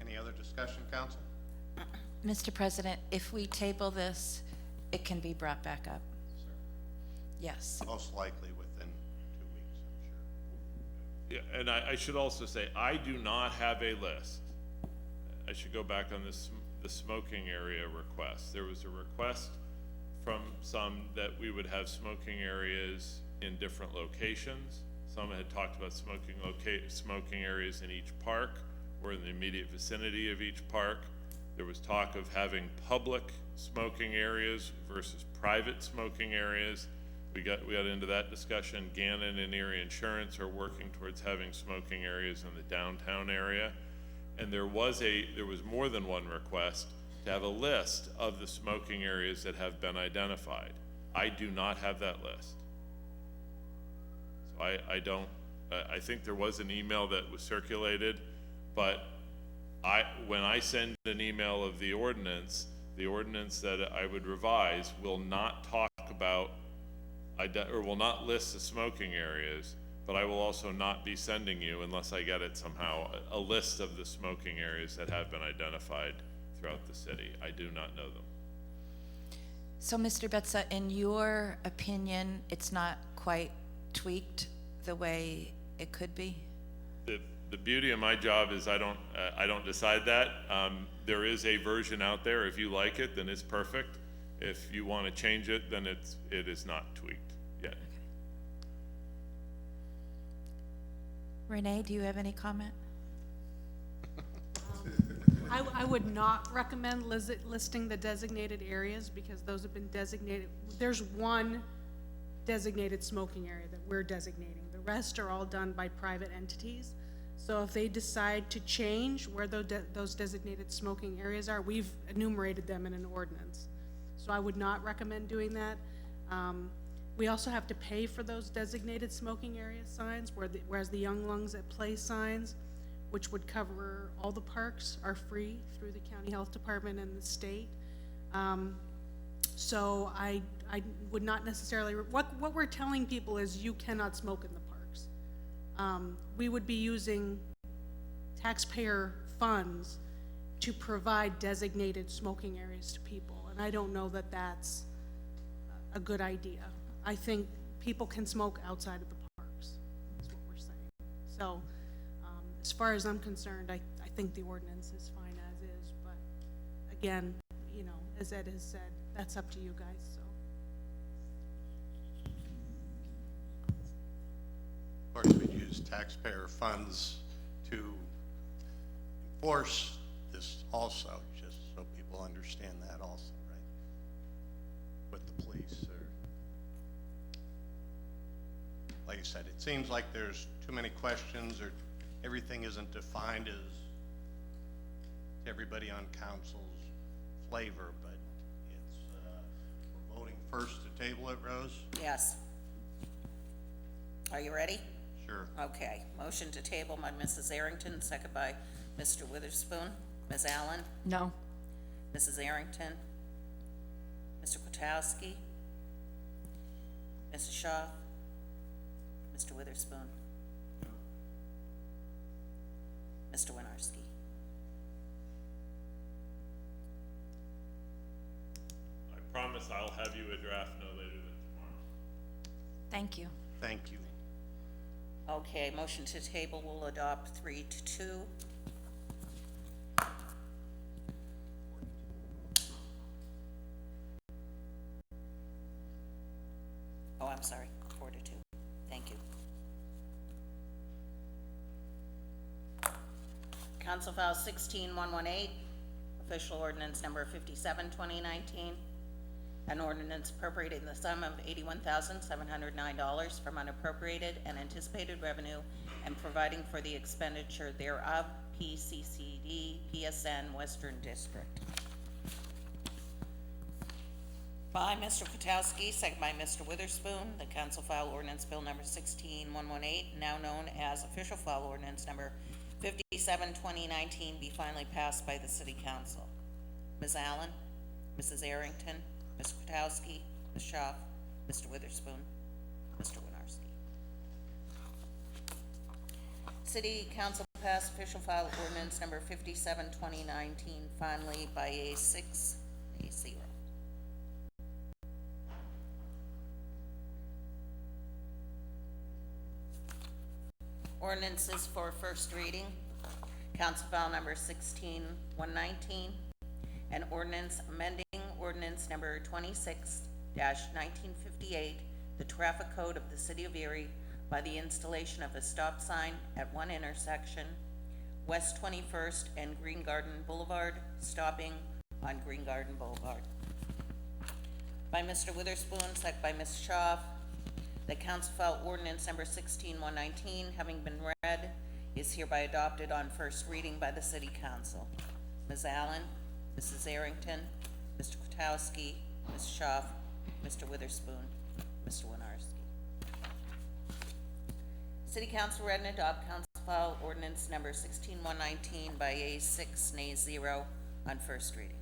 Any other discussion, council? Mr. President, if we table this, it can be brought back up. Yes. Most likely within 2 weeks, I'm sure. Yeah, and I should also say, I do not have a list. I should go back on this, the smoking area request. There was a request from some that we would have smoking areas in different locations. Some had talked about smoking areas in each park or in the immediate vicinity of each park. There was talk of having public smoking areas versus private smoking areas. We got into that discussion. Gannon and Erie Insurance are working towards having smoking areas in the downtown area. And there was more than one request to have a list of the smoking areas that have been identified. I do not have that list. So I think there was an email that was circulated, but when I send an email of the ordinance that I would revise will not talk about, or will not list the smoking areas, but I will also not be sending you, unless I get it somehow, a list of the smoking areas that have been identified throughout the city. I do not know them. So, Mr. Betza, in your opinion, it's not quite tweaked the way it could be? The beauty of my job is I don't decide that. There is a version out there. If you like it, then it's perfect. If you want to change it, then it is not tweaked yet. Renee, do you have any comment? I would not recommend listing the designated areas because those have been designated. There's one designated smoking area that we're designating. The rest are all done by private entities. So if they decide to change where those designated smoking areas are, we've enumerated them in an ordinance. So I would not recommend doing that. We also have to pay for those designated smoking area signs, whereas the Young Lungs at Play signs, which would cover all the parks, are free through the county health department and the state. So I would not necessarily, what we're telling people is you cannot smoke in the parks. We would be using taxpayer funds to provide designated smoking areas to people, and I don't know that that's a good idea. I think people can smoke outside of the parks, is what we're saying. So, as far as I'm concerned, I think the ordinance is fine as is, but again, you know, as Ed has said, that's up to you guys, so. Of course, we use taxpayer funds to enforce this also, just so people understand that also, right? With the police, or, like I said, it seems like there's too many questions, or everything isn't defined as to everybody on council's flavor, but it's, we're voting first to table it, Rose? Yes. Are you ready? Sure. Okay, motion to table by Mrs. Arrington, second by Mr. Witherspoon. Ms. Allen? No. Mrs. Arrington? Mr. Kwiatkowski? Mrs. Shaw? Mr. Witherspoon? Mr. Winarski? I promise I'll have you a draft no later than tomorrow. Thank you. Thank you. Okay, motion to table will adopt 3-2. Oh, I'm sorry, 4-2. Thank you. Council File 16118, official ordinance number 57, 2019. An ordinance appropriating the sum of $81,709 from unappropriated and anticipated revenue and providing for the expenditure thereof, PCCD, PSN, Western District. By Mr. Kwiatkowski, second by Mr. Witherspoon, the council file ordinance bill number 16118, now known as official file ordinance number 57, 2019, be finally passed by the city council. Ms. Allen, Mrs. Arrington, Mr. Kwiatkowski, Ms. Schaaf, Mr. Witherspoon, Mr. Winarski. City Council passed official file ordinance number 57, 2019, finally by a 6-0. Ordinances for first reading. Council file number 16119, an ordinance amending ordinance number 26-1958, the traffic code of the city of Erie by the installation of a stop sign at one intersection, West 21st and Green Garden Boulevard, stopping on Green Garden Boulevard. By Mr. Witherspoon, second by Ms. Schaaf. The council file ordinance number 16119, having been read, is hereby adopted on first reading by the city council. Ms. Allen, Mrs. Arrington, Mr. Kwiatkowski, Ms. Schaaf, Mr. Witherspoon, Mr. Winarski. City council read and adopt council file ordinance number 16119 by yeas 6, nays 0 on first reading.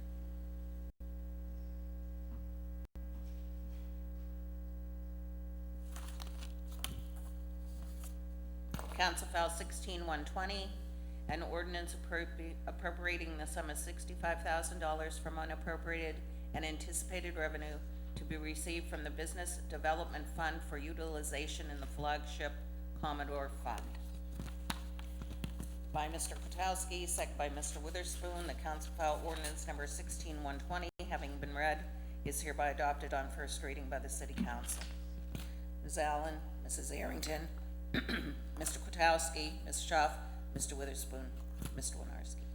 Council file 16120, an ordinance appropriating the sum of $65,000 from unappropriated and anticipated revenue to be received from the Business Development Fund for utilization in the flagship Commodore Fund. By Mr. Kwiatkowski, second by Mr. Witherspoon, the council file ordinance number 16120, having been read, is hereby adopted on first reading by the city council. Ms. Allen, Mrs. Arrington, Mr. Kwiatkowski, Ms. Schaaf, Mr. Witherspoon, Mr. Winarski.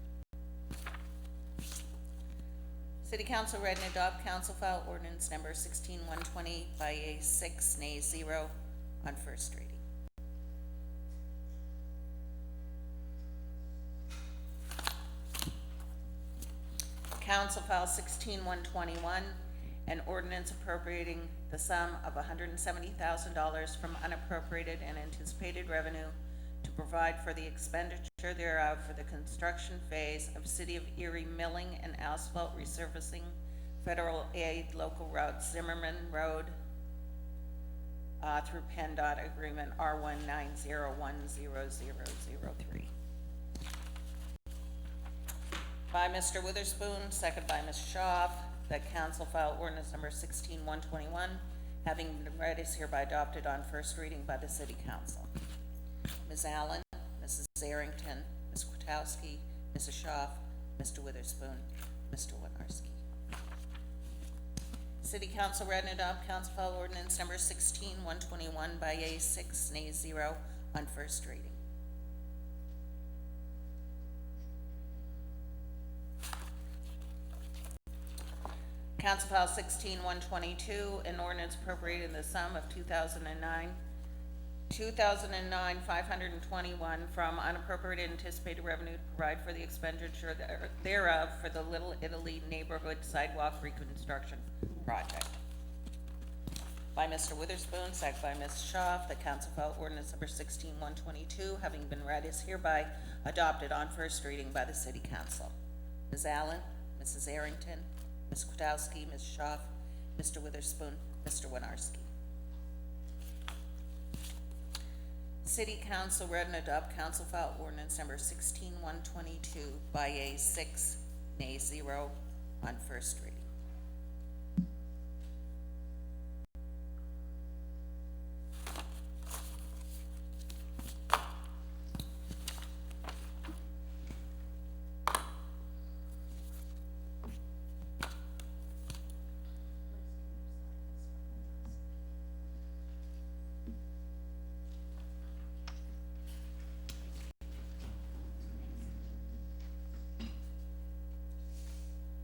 City council read and adopt council file ordinance number 16120 by yeas 6, nays 0 on first reading. Council file 16121, an ordinance appropriating the sum of $170,000 from unappropriated and anticipated revenue to provide for the expenditure thereof for the construction phase of City of Erie milling and asphalt resurfacing, federal aid, local route Zimmerman Road, through PennDOT agreement R190100003. By Mr. Witherspoon, second by Ms. Schaaf, that council file ordinance number 16121, having been read, is hereby adopted on first reading by the city council. Ms. Allen, Mrs. Arrington, Ms. Kwiatkowski, Mrs. Schaaf, Mr. Witherspoon, Mr. Winarski. City council read and adopt council file ordinance number 16121 by yeas 6, nays 0 on first reading. Council file 16122, an ordinance appropriating the sum of 2009 $521 from unappropriated anticipated revenue to provide for the expenditure thereof for the Little Italy neighborhood sidewalk reconstruction project. By Mr. Witherspoon, second by Ms. Schaaf, the council file ordinance number 16122, having been read, is hereby adopted on first reading by the city council. Ms. Allen, Mrs. Arrington, Ms. Kwiatkowski, Ms. Schaaf, Mr. Witherspoon, Mr. Winarski. City council read and adopt council file ordinance number 16122 by yeas 6, nays 0 on first reading.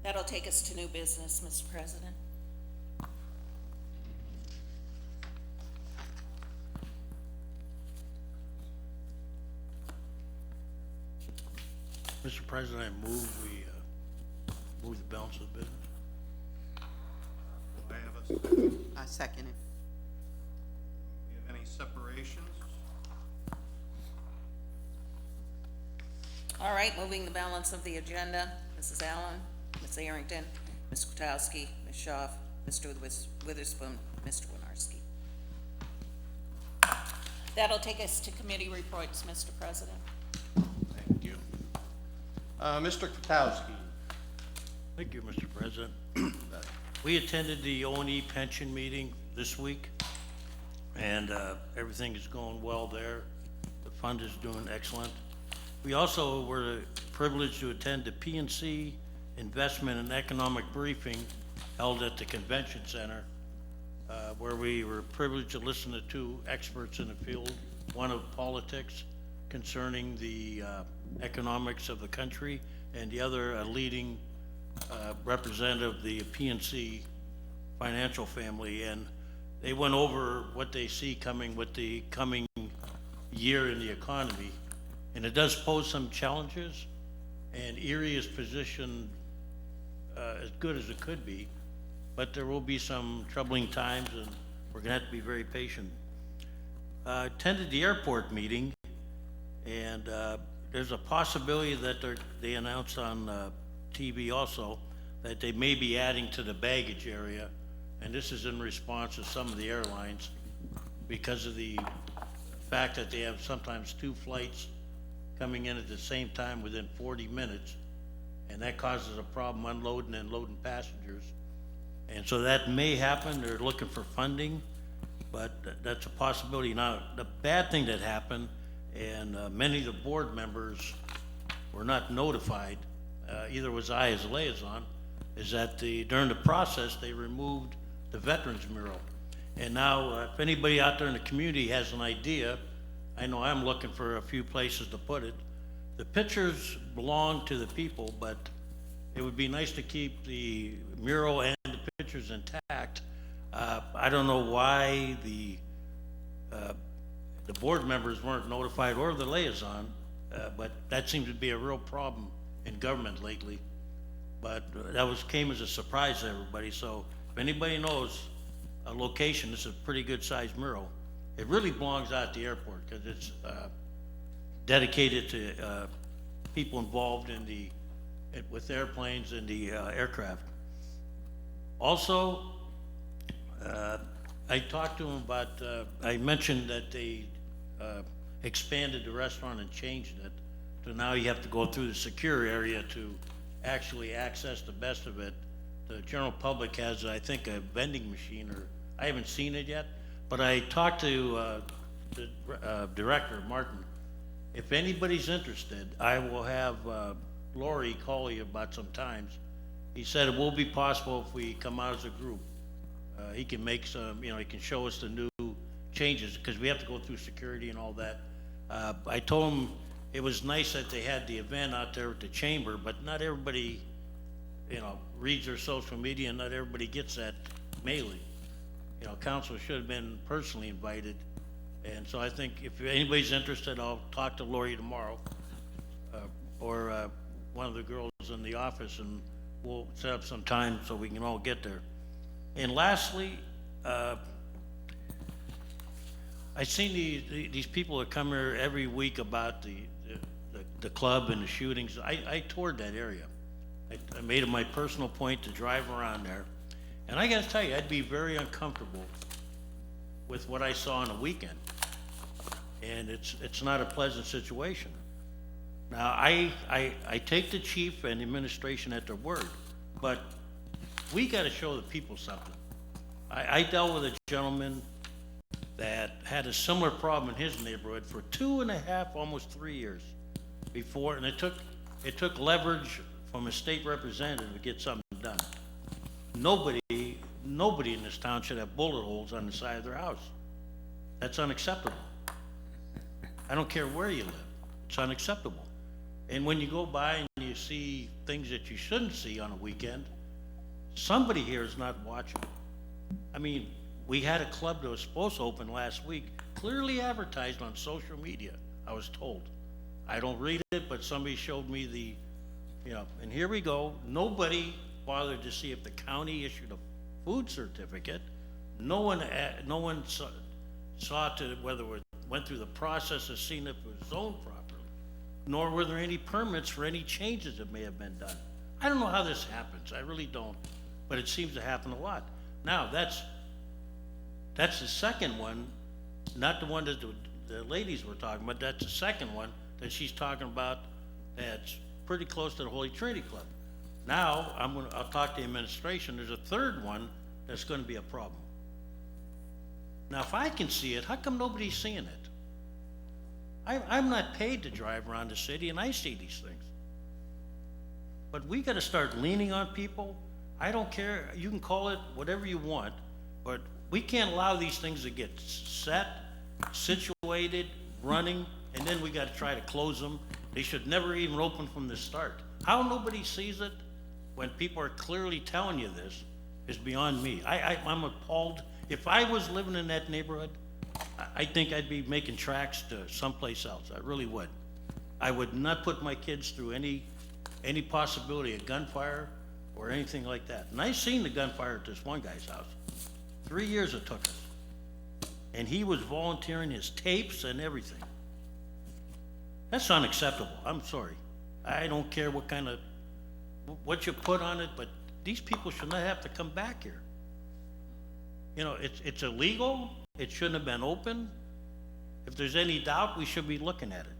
That'll take us to new business, Mr. President. Mr. President, I move we, move the balance of the business. Do I have a second? I second it. Do we have any separations? All right, moving the balance of the agenda, Mrs. Allen, Ms. Arrington, Ms. Kwiatkowski, Ms. Schaaf, Mr. Witherspoon, Mr. Winarski. That'll take us to committee reports, Mr. President. Thank you. Mr. Kwiatkowski. Thank you, Mr. President. We attended the O&E pension meeting this week, and everything is going well there. The Fund is doing excellent. We also were privileged to attend the PNC Investment and Economic Briefing held at the Convention Center, where we were privileged to listen to two experts in the field, one of politics concerning the economics of the country, and the other a leading representative of the PNC financial family, and they went over what they see coming with the coming year in the economy, and it does pose some challenges, and Erie is positioned as good as it could be, but there will be some troubling times, and we're gonna have to be very patient. Attended the airport meeting, and there's a possibility that they announced on TV also that they may be adding to the baggage area, and this is in response to some of the airlines because of the fact that they have sometimes two flights coming in at the same time within 40 minutes, and that causes a problem unloading and loading passengers. And so that may happen. They're looking for funding, but that's a possibility. Now, the bad thing that happened, and many of the board members were not notified, either was I as a liaison, is that during the process, they removed the Veterans Mural. And now, if anybody out there in the community has an idea, I know I'm looking for a few places to put it. The pictures belong to the people, but it would be nice to keep the mural and the pictures intact. I don't know why the board members weren't notified or the liaison, but that seems to be a real problem in government lately. But that came as a surprise to everybody. So if anybody knows a location, this is a pretty good sized mural. It really belongs out at the airport because it's dedicated to people involved in with airplanes and the aircraft. Also, I talked to them about, I mentioned that they expanded the restaurant and changed it. So now you have to go through the secure area to actually access the best of it. The general public has, I think, a vending machine, or I haven't seen it yet, but I talked to the director, Martin. If anybody's interested, I will have Lori call you about some times. He said it will be possible if we come out as a group. He can make some, he can show us the new changes, because we have to go through security and all that. I told him it was nice that they had the event out there at the chamber, but not everybody, reads their social media, and not everybody gets that mailing. Council should have been personally invited. And so I think if anybody's interested, I'll talk to Lori tomorrow, or one of the girls in the office, and we'll set up some time so we can all get there. And lastly, I've seen these people that come here every week about the club and the shootings. I toured that area. I made it my personal point to drive around there. And I gotta tell you, I'd be very uncomfortable with what I saw on the weekend. And it's not a pleasant situation. Now, I take the chief and the administration at their word, but we gotta show the people something. I dealt with a gentleman that had a similar problem in his neighborhood for 2.5, almost 3 years before, and it took leverage from a state representative to get something done. Nobody in this town should have bullet holes on the side of their house. That's unacceptable. I don't care where you live. It's unacceptable. And when you go by and you see things that you shouldn't see on a weekend, somebody here is not watching. I mean, we had a club that was supposed to open last week, clearly advertised on social media, I was told. I don't read it, but somebody showed me and here we go. Nobody bothered to see if the county issued a food certificate. No one saw to whether it went through the process of seeing if it was zoned properly, nor were there any permits for any changes that may have been done. I don't know how this happens. I really don't, but it seems to happen a lot. Now, that's the second one, not the one that the ladies were talking about. That's the second one that she's talking about that's pretty close to the Holy Trinity Club. Now, I'll talk to the administration. There's a third one that's going to be a problem. Now, if I can see it, how come nobody's seeing it? I'm not paid to drive around the city, and I see these things. But we gotta start leaning on people. I don't care, you can call it whatever you want, but we can't allow these things to get set, situated, running, and then we gotta try to close them. They should never even open from the start. How nobody sees it when people are clearly telling you this is beyond me. I'm appalled. If I was living in that neighborhood, I think I'd be making tracks to someplace else. I really would. I would not put my kids through any possibility of gunfire or anything like that. And I seen the gunfire at this one guy's house. 3 years it took us. And he was volunteering his tapes and everything. That's unacceptable. I'm sorry. I don't care what you put on it, but these people should not have to come back here. You know, it's illegal. It shouldn't have been open. If there's any doubt, we should be looking at it.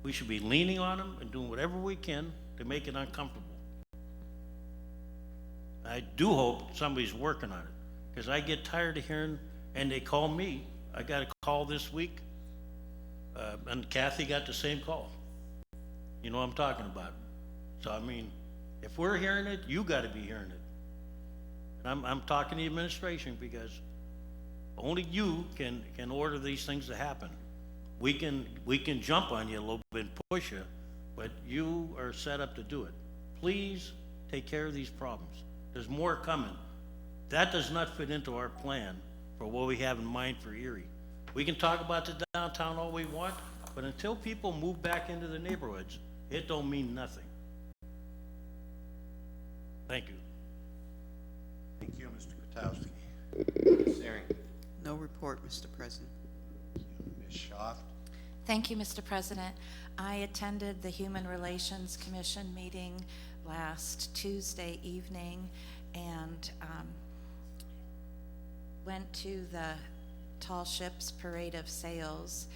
We should be leaning on them and doing whatever we can to make it uncomfortable. I do hope somebody's working on it, because I get tired of hearing, and they call me. I got a call this week, and Kathy got the same call. You know what I'm talking about. So, I mean, if we're hearing it, you gotta be hearing it. And I'm talking to the administration, because only you can order these things to happen. We can jump on you a little bit and push you, but you are set up to do it. Please take care of these problems. There's more coming. That does not fit into our plan for what we have in mind for Erie. We can talk about the downtown all we want, but until people move back into the neighborhoods, it don't mean nothing. Thank you. Thank you, Mr. Kotowski. Ms. Arrington. No report, Mr. President. Ms. Schaaf. Thank you, Mr. President. I attended the Human Relations Commission meeting last Tuesday evening and went to the Tall Ships Parade of Sails,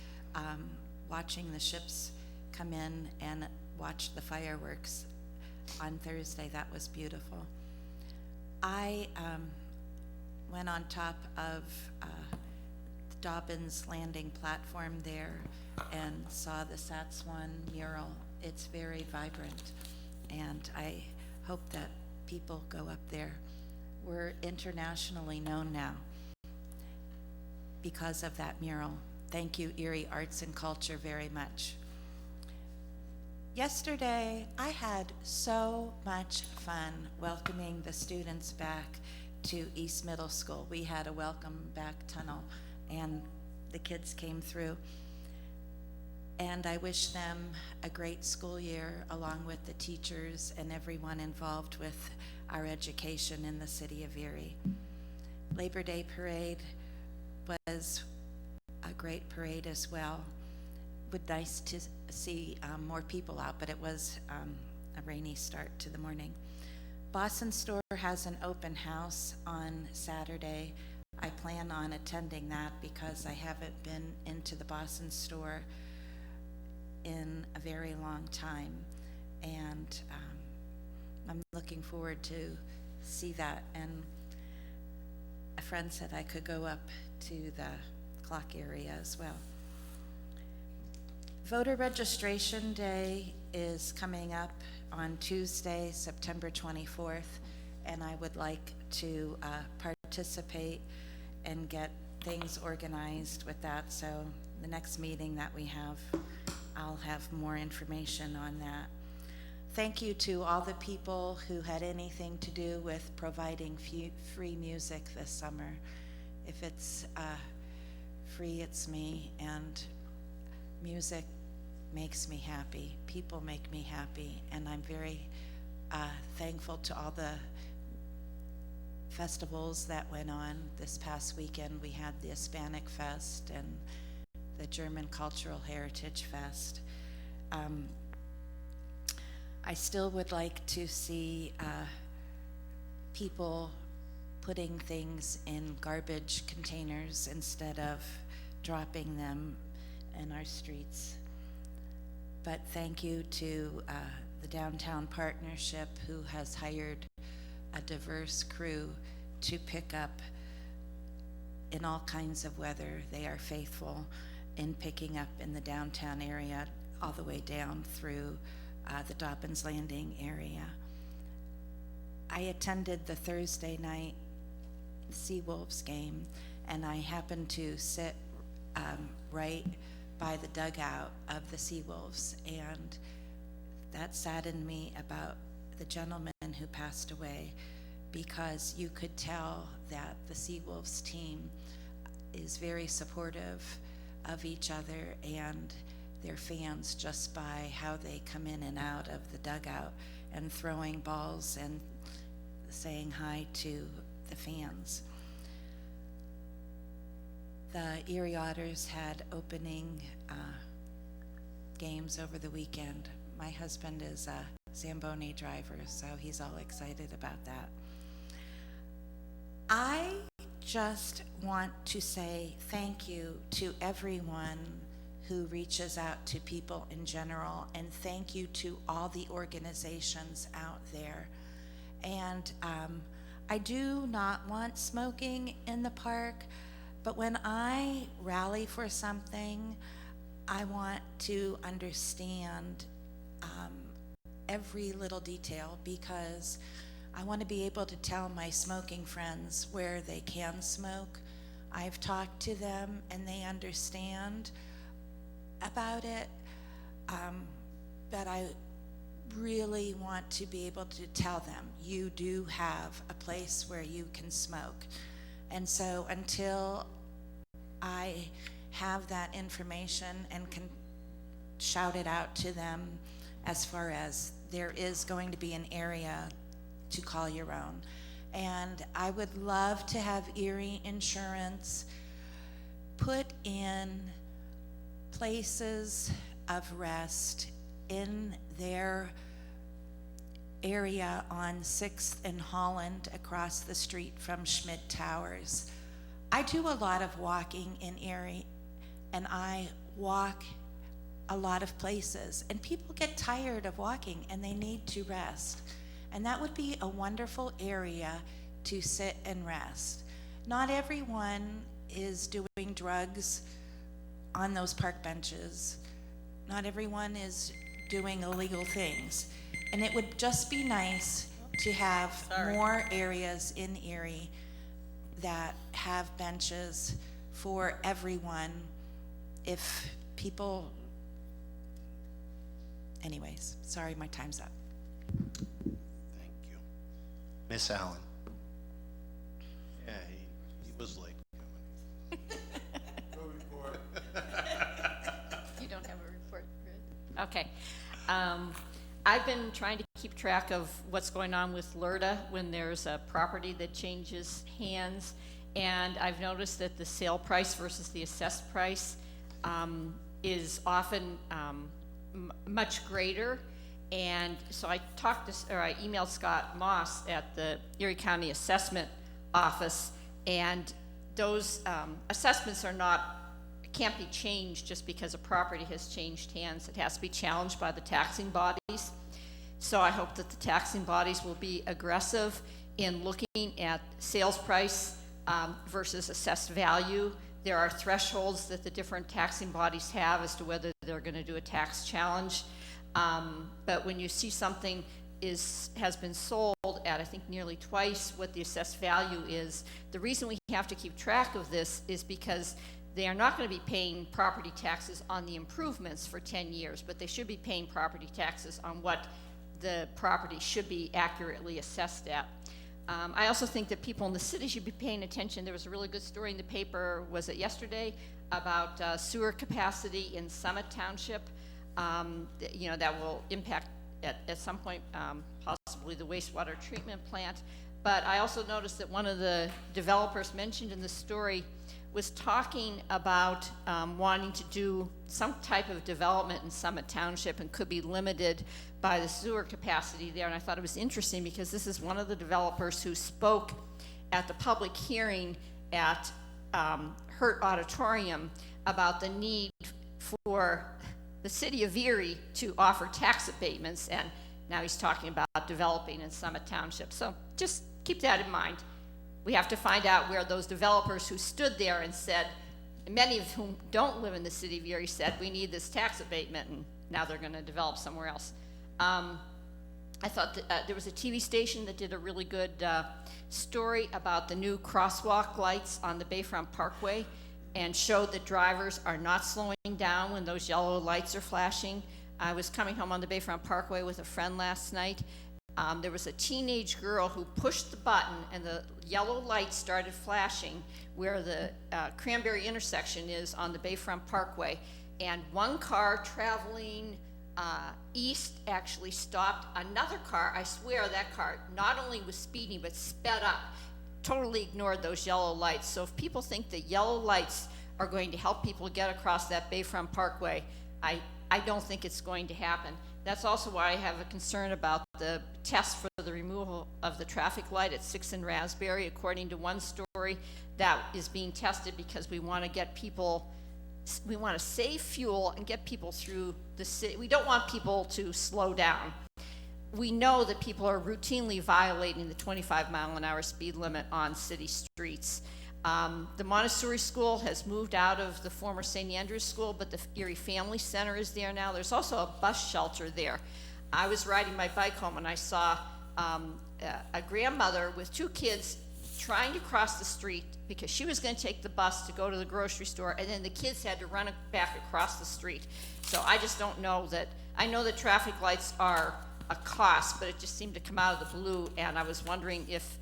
watching the ships come in and watch the fireworks on Thursday. That was beautiful. I went on top of Dobbins Landing platform there and saw the Satswan mural. It's very vibrant, and I hope that people go up there. We're internationally known now because of that mural. Thank you, Erie Arts and Culture, very much. Yesterday, I had so much fun welcoming the students back to East Middle School. We had a welcome back tunnel, and the kids came through. And I wish them a great school year, along with the teachers and everyone involved with our education in the city of Erie. Labor Day Parade was a great parade as well. Would nice to see more people out, but it was a rainy start to the morning. Boston Store has an open house on Saturday. I plan on attending that because I haven't been into the Boston Store in a very long time, and I'm looking forward to see that. And a friend said I could go up to the clock area as well. Voter registration day is coming up on Tuesday, September 24th, and I would like to participate and get things organized with that. So the next meeting that we have, I'll have more information on that. Thank you to all the people who had anything to do with providing free music this summer. If it's free, it's me, and music makes me happy. People make me happy, and I'm very thankful to all the festivals that went on this past weekend. We had the Hispanic Fest and the German Cultural Heritage Fest. I still would like to see people putting things in garbage containers instead of dropping them in our streets. But thank you to the Downtown Partnership, who has hired a diverse crew to pick up in all kinds of weather. They are faithful, in picking up in the downtown area all the way down through the Dobbins Landing area. I attended the Thursday night Seawolves game, and I happened to sit right by the dugout of the Seawolves, and that saddened me about the gentleman who passed away, because you could tell that the Seawolves team is very supportive of each other and their fans just by how they come in and out of the dugout and throwing balls and saying hi to the fans. The Erie Otters had opening games over the weekend. My husband is a Zamboni driver, so he's all excited about that. I just want to say thank you to everyone who reaches out to people in general, and thank you to all the organizations out there. And I do not want smoking in the park, but when I rally for something, I want to understand every little detail, because I want to be able to tell my smoking friends where they can smoke. I've talked to them and they understand about it, but I really want to be able to tell them, you do have a place where you can smoke. And so until I have that information and can shout it out to them, as far as there is going to be an area to call your own. And I would love to have Erie Insurance put in places of rest in their area on 6th and Holland across the street from Schmidt Towers. I do a lot of walking in Erie, and I walk a lot of places, and people get tired of walking and they need to rest. And that would be a wonderful area to sit and rest. Not everyone is doing drugs on those park benches. Not everyone is doing illegal things. And it would just be nice to have more areas in Erie that have benches for everyone. If people, anyways, sorry, my time's up. Thank you. Miss Allen. Yeah, he was late coming. No report. You don't have a report, Chris? Okay. I've been trying to keep track of what's going on with LERTA when there's a property that changes hands, and I've noticed that the sale price versus the assessed price is often much greater. And so I emailed Scott Moss at the Erie County Assessment Office, and those assessments can't be changed just because a property has changed hands. It has to be challenged by the taxing bodies. So I hope that the taxing bodies will be aggressive in looking at sales price versus assessed value. There are thresholds that the different taxing bodies have as to whether they're going to do a tax challenge. But when you see something has been sold at, I think, nearly twice what the assessed value is, the reason we have to keep track of this is because they are not going to be paying property taxes on the improvements for 10 years, but they should be paying property taxes on what the property should be accurately assessed at. I also think that people in the city should be paying attention. There was a really good story in the paper, was it yesterday, about sewer capacity in Summit Township. That will impact at some point possibly the wastewater treatment plant. But I also noticed that one of the developers mentioned in the story was talking about wanting to do some type of development in Summit Township and could be limited by the sewer capacity there. And I thought it was interesting because this is one of the developers who spoke at the public hearing at Hurt Auditorium about the need for the city of Erie to offer tax abatements, and now he's talking about developing in Summit Township. So just keep that in mind. We have to find out where those developers who stood there and said, many of whom don't live in the city of Erie, said, we need this tax abatement, and now they're gonna develop somewhere else. I thought that, there was a TV station that did a really good story about the new crosswalk lights on the Bayfront Parkway and showed that drivers are not slowing down when those yellow lights are flashing. I was coming home on the Bayfront Parkway with a friend last night. There was a teenage girl who pushed the button and the yellow light started flashing where the Cranberry intersection is on the Bayfront Parkway. And one car traveling east actually stopped another car. I swear that car not only was speeding but sped up, totally ignored those yellow lights. So if people think that yellow lights are going to help people get across that Bayfront Parkway, I don't think it's going to happen. That's also why I have a concern about the test for the removal of the traffic light at 6th and Raspberry. According to one story, that is being tested because we want to get people, we want to save fuel and get people through the city. We don't want people to slow down. We know that people are routinely violating the 25-mile-an-hour speed limit on city streets. The Montessori school has moved out of the former St. Andrews School, but the Erie Family Center is there now. There's also a bus shelter there. I was riding my bike home and I saw a grandmother with 2 kids trying to cross the street because she was going to take the bus to go to the grocery store, and then the kids had to run back across the street. So I just don't know that, I know that traffic lights are a cost, but it just seemed to come out of the blue, and I was wondering if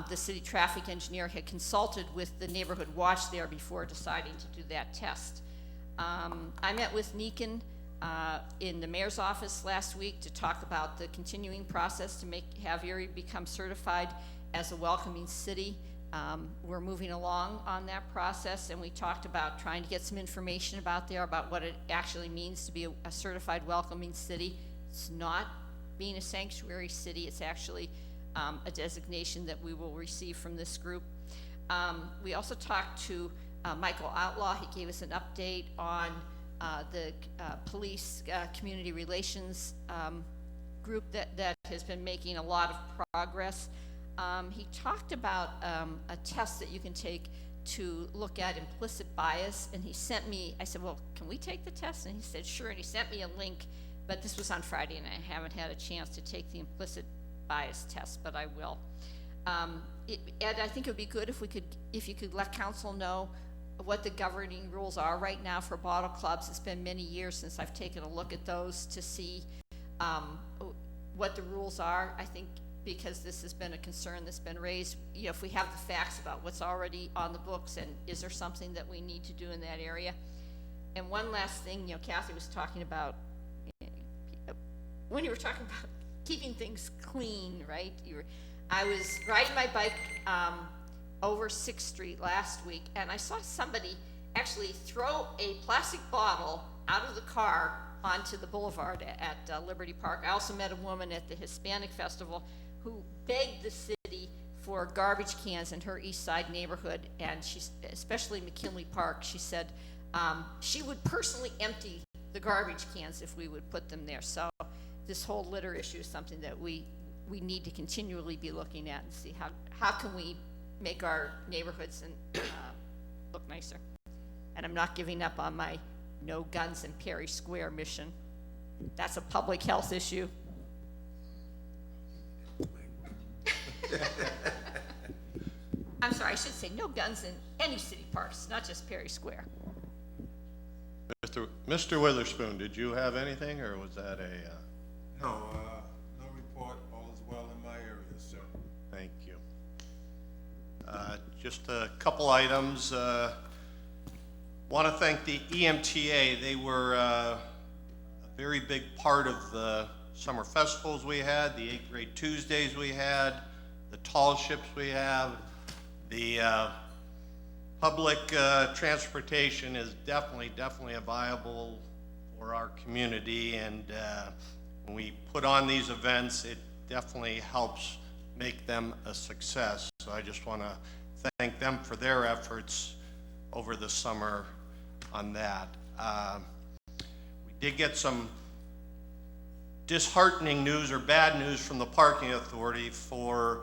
the city traffic engineer had consulted with the neighborhood watch there before deciding to do that test. I met with Nikin in the mayor's office last week to talk about the continuing process to have Erie become certified as a welcoming city. We're moving along on that process, and we talked about trying to get some information about what it actually means to be a certified welcoming city. It's not being a sanctuary city, it's actually a designation that we will receive from this group. We also talked to Michael Outlaw. He gave us an update on the police community relations group that has been making a lot of progress. He talked about a test that you can take to look at implicit bias, and he sent me, I said, well, can we take the test? And he said, sure, and he sent me a link, but this was on Friday, and I haven't had a chance to take the implicit bias test, but I will. Ed, I think it would be good if you could let council know what the governing rules are right now for bottle clubs. It's been many years since I've taken a look at those to see what the rules are. I think because this has been a concern that's been raised, you know, if we have the facts about what's already on the books, and is there something that we need to do in that area? And one last thing, you know, Kathy was talking about, when you were talking about keeping things clean, right? I was riding my bike over 6th Street last week, and I saw somebody actually throw a plastic bottle out of the car onto the boulevard at Liberty Park. I also met a woman at the Hispanic Festival who begged the city for garbage cans in her East Side neighborhood, and she's, especially McKinley Park, she said she would personally empty the garbage cans if we would put them there. So this whole litter issue is something that we need to continually be looking at and see how can we make our neighborhoods and look nicer. And I'm not giving up on my no guns in Perry Square mission. That's a public health issue. I'm sorry, I should say no guns in any city parks, not just Perry Square. Mr. Witherspoon, did you have anything, or was that a? No, no report. All is well in my area, sir. Thank you. Just a couple items. Want to thank the EMTA. They were a very big part of the summer festivals we had, the 8th grade Tuesdays we had, the tall ships we have. The public transportation is definitely a viable for our community, and when we put on these events, it definitely helps make them a success. So I just want to thank them for their efforts over the summer on that. We did get some disheartening news or bad news from the parking authority. For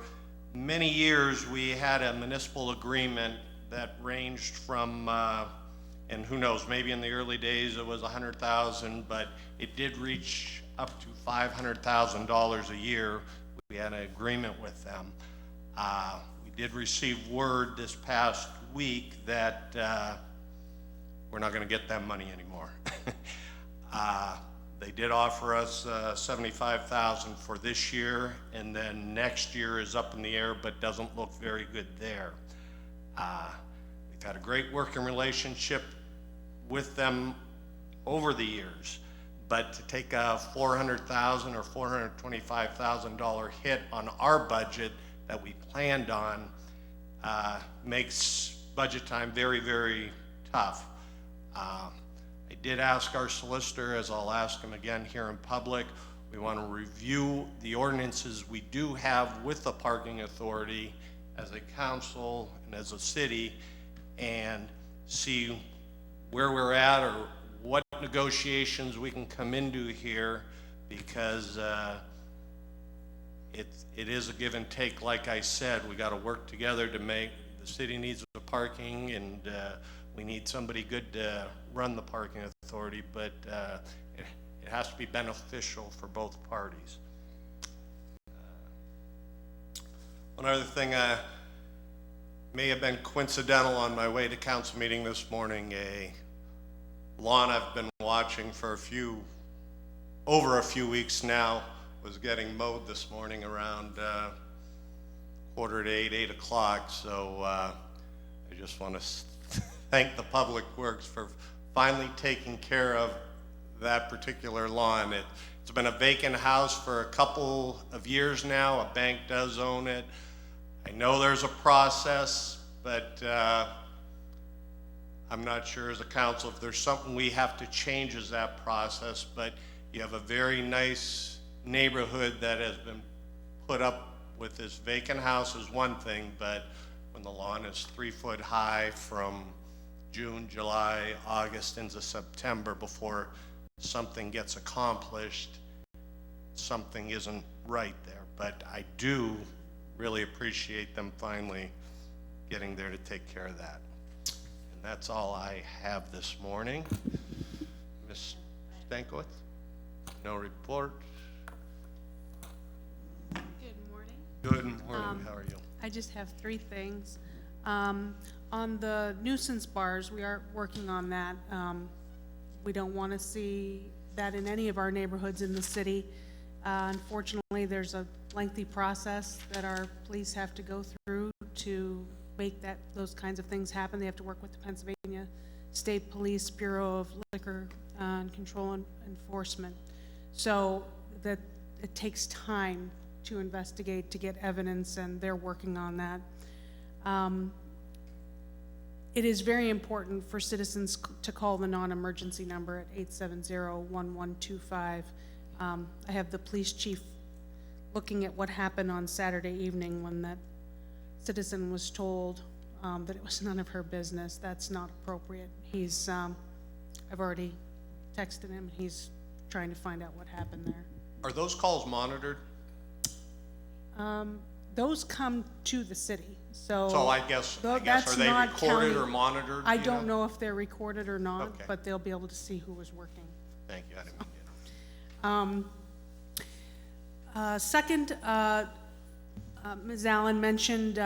many years we had a municipal agreement that ranged from, and who knows, maybe in the early days it was 100,000, but it did reach up to $500,000 a year. We had an agreement with them. We did receive word this past week that we're not going to get that money anymore. They did offer us $75,000 for this year, and then next year is up in the air, but doesn't look very good there. We've had a great working relationship with them over the years, but to take a $400,000 or $425,000 hit on our budget that we planned on makes budget time very, very tough. I did ask our solicitor, as I'll ask him again here in public, we want to review the ordinances we do have with the parking authority as a council and as a city and see where we're at or what negotiations we can come into here, because it is a give and take. Like I said, we got to work together to make, the city needs the parking, and we need somebody good to run the parking authority, but it has to be beneficial for both parties. One other thing, may have been coincidental on my way to council meeting this morning, a lawn I've been watching for over a few weeks now was getting mowed this morning around 7:45, 8 o'clock. So I just want to thank the Public Works for finally taking care of that particular lawn. It's been a vacant house for a couple of years now. A bank does own it. I know there's a process, but I'm not sure as a council if there's something we have to change as that process, but you have a very nice neighborhood that has been put up with this vacant house is one thing, but when the lawn is 3 foot high from June, July, August into September before something gets accomplished, something isn't right there. But I do really appreciate them finally getting there to take care of that. And that's all I have this morning. Ms. Stankiewicz, no report. Good morning. Good morning, how are you? I just have 3 things. On the nuisance bars, we are working on that. We don't want to see that in any of our neighborhoods in the city. Unfortunately, there's a lengthy process that our police have to go through to make those kinds of things happen. They have to work with the Pennsylvania State Police Bureau of Liquor and Control and Enforcement. So that it takes time to investigate, to get evidence, and they're working on that. It is very important for citizens to call the non-emergency number at 870-1125. I have the police chief looking at what happened on Saturday evening when that citizen was told that it was none of her business. That's not appropriate. I've already texted him. He's trying to find out what happened there. Are those calls monitored? Those come to the city, so. So I guess are they recorded or monitored? I don't know if they're recorded or not, Okay. but they'll be able to see who was working. Thank you, I didn't mean to. Second, Ms. Allen mentioned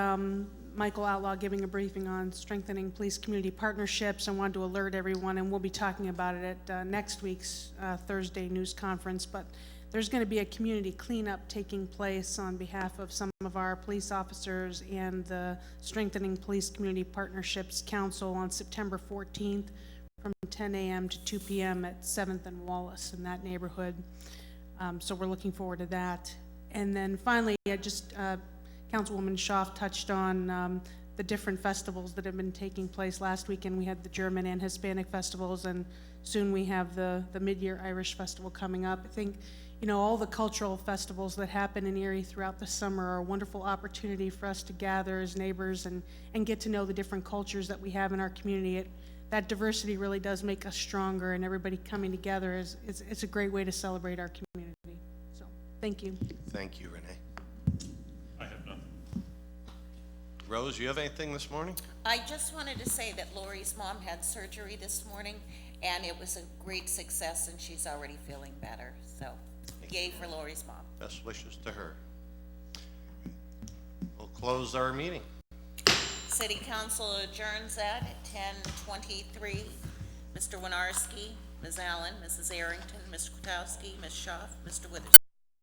Michael Outlaw giving a briefing on strengthening police-community partnerships. I wanted to alert everyone, and we'll be talking about it at next week's Thursday news conference, but there's going to be a community cleanup taking place on behalf of some of our police officers and the Strengthening Police Community Partnerships Council on September 14th from 10 a.m. to 2 p.m. at 7th and Wallace in that neighborhood. So we're looking forward to that. And then finally, Councilwoman Schaaf touched on the different festivals that have been taking place. Last weekend we had the German and Hispanic festivals, and soon we have the Mid-Year Irish Festival coming up. I think, all the cultural festivals that happen in Erie throughout the summer are a wonderful opportunity for us to gather as neighbors and get to know the different cultures that we have in our community. That diversity really does make us stronger, and everybody coming together it's a great way to celebrate our community. So, thank you. Thank you, Renee. I have nothing. Rose, you have anything this morning? I just wanted to say that Lori's mom had surgery this morning, and it was a great success, and she's already feeling better, so yay for Lori's mom. Best wishes to her. We'll close our meeting. City Council adjourns at 10:23. Mr. Winarski, Ms. Allen, Mrs. Arrington, Mr. Kwiatkowski, Ms. Schaaf, Mr. Witherspoon.